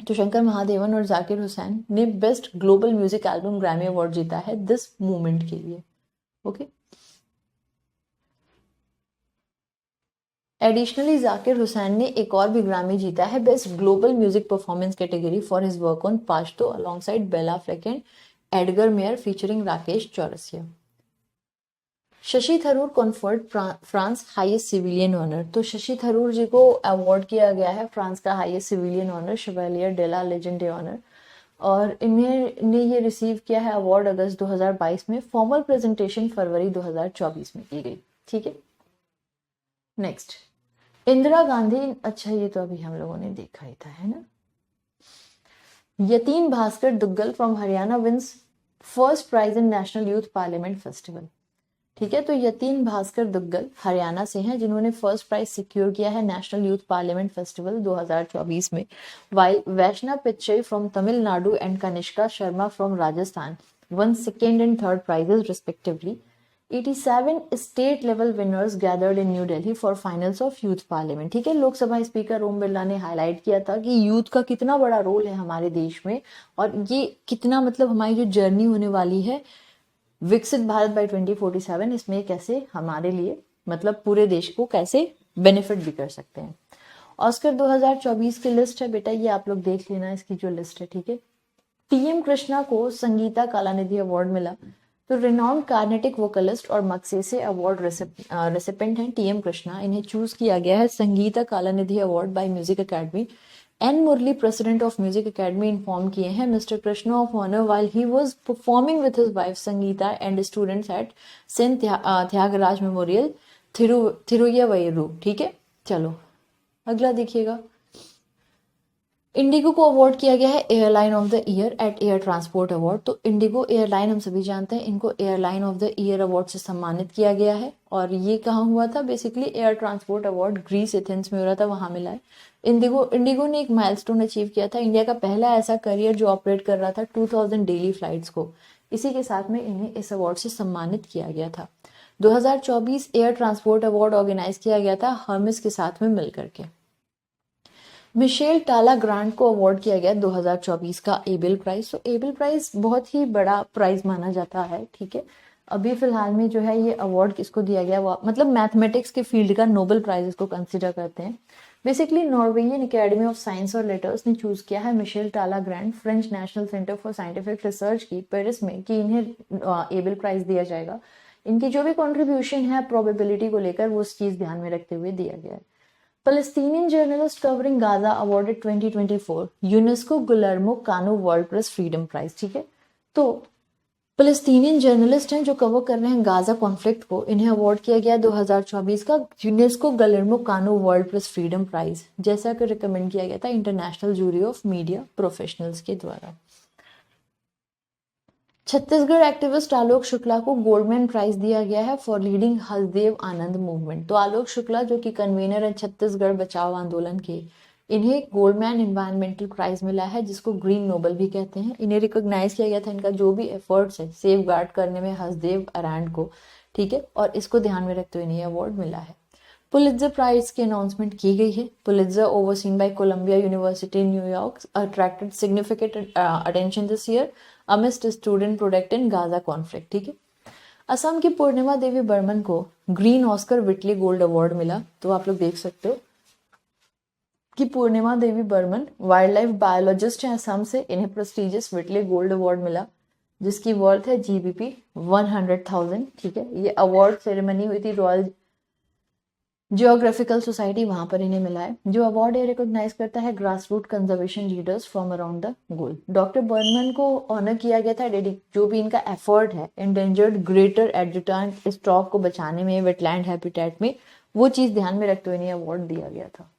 तो शंकर महादेवन और जाकिर हुसैन ने best global music album Grammy award जीता है दिस मूवमेंट के लिए। ओके, एडिशनली जाकिर हुसैन ने एक और भी ग्रैमी जीता है best global music performance category for his work on Pashto alongside Bela Fleck and Edgar Meyer featuring Rakesh Chaurasia. Shashi Tharoor conferred France highest civilian honour. तो शशि थरूर जी को अवार्ड किया गया है फ्रांस का highest civilian honour Chevalier de la Legion honour, और इन्हें ये receive किया है अवार्ड अगस्त 2022 में। फॉर्मल प्रेजेंटेशन फरवरी 2024 में की गई, ठीक है। नेक्स्ट, इंदिरा गांधी, अच्छा ये तो अभी हम लोगों ने देखा ही था, है ना। Yatin Bhaskar Duggal from Haryana wins first prize in national youth parliament festival, ठीक है। तो यतीन भास्कर दुग्गल हरियाणा से हैं जिन्होंने फर्स्ट प्राइज सिक्योर किया है नेशनल यूथ पार्लियामेंट फेस्टिवल 2024 में। While Vaishnav Pichai from Tamil Nadu and Kanishka Sharma from Rajasthan won second and third prizes respectively. 87 state level winners gathered in New Delhi for finals of youth parliament, ठीक है। लोकसभा स्पीकर ओम बिरला ने हाईलाइट किया था कि यूथ का कितना बड़ा रोल है हमारे देश में, और ये कितना मतलब हमारी जो जर्नी होने वाली है विकसित भारत बाय 2047, इसमें कैसे हमारे लिए मतलब पूरे देश को कैसे बेनिफिट भी कर सकते हैं। ऑस्कर 2024 की लिस्ट है बेटा, ये आप लोग देख लेना, इसकी जो लिस्ट है, ठीक है। टीएम कृष्णा को संगीता कलानिधि अवार्ड मिला। तो रिनाउंड कार्नेटिक वोकलिस्ट और मक्सेसे अवार्ड रेसिपेंट हैं टीएम कृष्णा। इन्हें चूज किया गया है Sangita Kalanidhi award by Music Academy. N Murali president of Music Academy inform किए हैं mister Krishna of honour while he was performing with his wife Sangeetha and students at saint Tyagaraja memorial Thiruvaiyaru, ठीक है। चलो अगला देखिएगा। इंडिगो को अवार्ड किया गया है airline of the year at air transport award. तो इंडिगो एयरलाइन हम सभी जानते हैं, इनको airline of the year award से सम्मानित किया गया है, और ये कहाँ हुआ था, basically air transport award Greece Athens में हो रहा था, वहां मिला है। इंडिगो ने एक माइलस्टोन अचीव किया था, इंडिया का पहला ऐसा करियर जो ऑपरेट कर रहा था 2000 डेली फ्लाइट्स को। इसी के साथ में इन्हें इस अवार्ड से सम्मानित किया गया था। 2024 एयर ट्रांसपोर्ट अवार्ड ऑर्गेनाइज किया गया था हर्मिस के साथ में मिलकर के। मिशेल टाला ग्रांट को अवार्ड किया गया 2024 का एबेल प्राइज। तो एबेल प्राइज बहुत ही बड़ा प्राइज माना जाता है, ठीक है। अभी फिलहाल में जो है ये अवार्ड किसको दिया गया, वो मतलब मैथमेटिक्स के फील्ड का नोबेल प्राइज इसको कंसिडर करते हैं। Basically Norwegian academy of science और लेटर्स ने चूज किया है मिशेल टाला grand French national centre for scientific research की पेरिस में कि इन्हें एबल प्राइज दिया जाएगा। इनकी जो भी कंट्रीब्यूशन है प्रोबेबिलिटी को लेकर वो उस चीज ध्यान में रखते हुए दिया गया है। Palestinian journalist covering Gaza awarded 2024 UNESCO गुलर्मो कानो वर्ल्ड प्रेस फ्रीडम प्राइज। ठीक है, तो फलस्तीनियन जर्नलिस्ट हैं जो कवर कर रहे हैं गाजा कॉन्फ्लिक्ट को, इन्हें अवार्ड किया गया 2024 का यूनेस्को गुलर्मो कानो वर्ल्ड प्रेस फ्रीडम प्राइज, जैसा कि रिकमेंड किया गया था international jury of media professionals के द्वारा। छत्तीसगढ़ एक्टिविस्ट आलोक शुक्ला को गोल्डमैन प्राइज दिया गया है for leading Hasdeo Anand movement. तो आलोक शुक्ला जो कि कन्वीनर है छत्तीसगढ़ बचाओ आंदोलन के, इन्हें गोल्डमैन एनवायरमेंटल प्राइज मिला है जिसको ग्रीन नोबल भी कहते हैं। इन्हें रिकॉग्नाइज किया गया था इनका जो भी एफर्ट्स है सेफ गार्ड करने में हसदेव अरांड को, ठीक है, और इसको ध्यान में रखते हुए इन्हें अवार्ड मिला है। पुलित्जर प्राइज की अनाउंसमेंट की गई है। Pulitzer overseen by Columbia University in New York attracted significant attention this year amidst student protest in Gaza conflict. ठीक है, असम की पूर्णिमा देवी बर्मन को green Oscar Whitley gold award मिला। तो आप लोग देख सकते हो कि पूर्णिमा देवी बर्मन वाइल्ड लाइफ बायोलॉजिस्ट हैं असम से, इन्हें प्रेस्टिजियस विटली गोल्ड अवार्ड मिला जिसकी वर्थ है GBP 100,000। ठीक है, ये अवार्ड सेरेमनी हुई थी रॉयल जियोग्राफिकल सोसाइटी, वहां पर इन्हें मिला है। जो अवार्ड ये रिकॉग्नाइज करता है grass root conservation leaders from around the globe. Doctor बर्नमन को ऑनर किया गया था जो भी इनका एफर्ट है एंडेंजर्ड ग्रेटर एडजुटेंट स्टॉक को बचाने में, वेटलैंड हैबिटेट में, वो चीज ध्यान में रखते हुए इन्हें अवार्ड दिया गया था।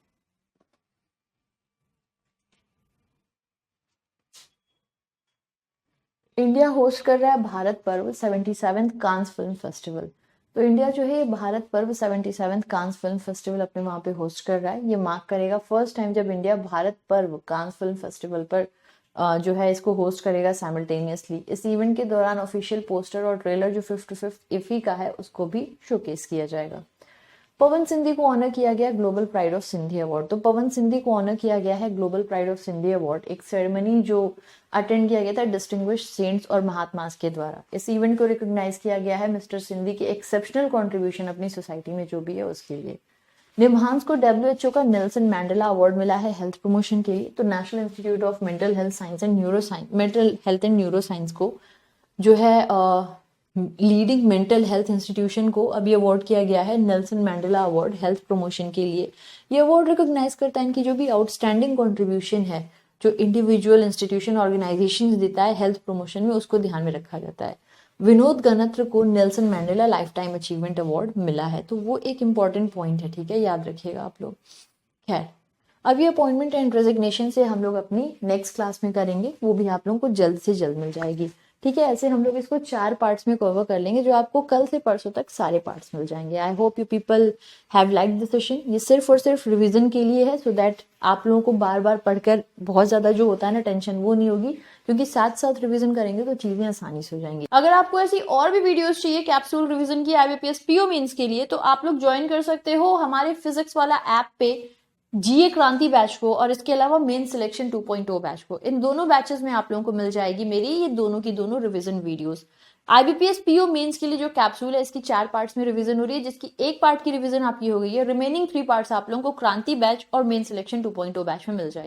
इंडिया होस्ट कर रहा है भारत पर्व 77th कांस फिल्म फेस्टिवल। तो इंडिया जो है भारत पर्व 77th कांस फिल्म फेस्टिवल अपने वहां पे होस्ट कर रहा है। ये मार्क करेगा फर्स्ट टाइम जब इंडिया भारत पर्व कांस फिल्म फेस्टिवल पर जो है इसको होस्ट करेगा साइमल्टेनियसली। इस इवेंट के दौरान ऑफिशियल पोस्टर और ट्रेलर जो 55th इफी का है उसको भी शोकेस किया जाएगा। पवन सिंधी को ऑनर किया गया global pride of Sindhi award. तो पवन सिंधी को ऑनर किया गया है global pride of Sindhi award, एक सेरेमनी जो अटेंड किया गया था डिस्टिंग्विश्ड सेंट्स और महात्मास के द्वारा। इस इवेंट को रिकॉग्नाइज किया गया है मिस्टर सिंधी की एक्सेप्शनल कंट्रीब्यूशन अपनी सोसाइटी में जो भी है उसके लिए। निमहांस को WHO का नेल्सन मैंडेला अवार्ड मिला है हेल्थ प्रमोशन के लिए। तो national institute of mental health science and neuro science को जो है लीडिंग मेंटल हेल्थ इंस्टीट्यूशन को अभी अवार्ड किया गया है Nelson mandala award health promotion के लिए। ये अवार्ड रिकॉग्नाइज करता है इनकी जो भी आउटस्टैंडिंग कंट्रीब्यूशन है जो इंडिविजुअल इंस्टीट्यूशन ऑर्गेनाइजेशन देता है हेल्थ प्रमोशन में, उसको ध्यान में रखा जाता है। विनोद गणत्र को Nelson mandala life time achievement award मिला है। तो वो एक इंपॉर्टेंट पॉइंट है, ठीक है, याद रखिएगा आप लोग। खैर, अब ये अपॉइंटमेंट एंड रेजिग्नेशन से हम लोग अपनी नेक्स्ट क्लास में करेंगे, वो भी आप लोगों को जल्द से जल्द मिल जाएगी। ठीक है, ऐसे हम लोग इसको 4 पार्ट्स में कवर कर लेंगे जो आपको कल से परसों तक सारे पार्ट्स मिल जाएंगे। I hope you people have like the session. ये सिर्फ और सिर्फ रिवीजन के लिए है सो दैट आप लोगों को बार बार पढ़कर बहुत ज्यादा जो होता है ना टेंशन वो नहीं होगी, क्योंकि साथ साथ रिवीजन करेंगे तो चीजें आसानी से हो जाएंगी। अगर आपको ऐसी और भी वीडियोस चाहिए कैप्सूल रिवीजन की IBPS PO मेंस के लिए तो आप लोग ज्वाइन कर सकते हो हमारे फिजिक्स वाला ऐप पे GA क्रांति बैच को, और इसके अलावा मेन सिलेक्शन 2.0 बैच को। इन दोनों बैचेस में आप लोगों को मिल जाएगी मेरी ये दोनों की दोनों revision videos. IBPS PO mains के लिए जो कैप्सूल है इसकी 4 पार्ट्स में रिवीजन हो रही है, जिसकी एक पार्ट की रिवीजन आपकी हो गई है। रिमेनिंग 3 पार्ट्स आप लोगों को क्रांति बैच और मेन सिलेक्शन 2.0 बैच में मिल जाएगी।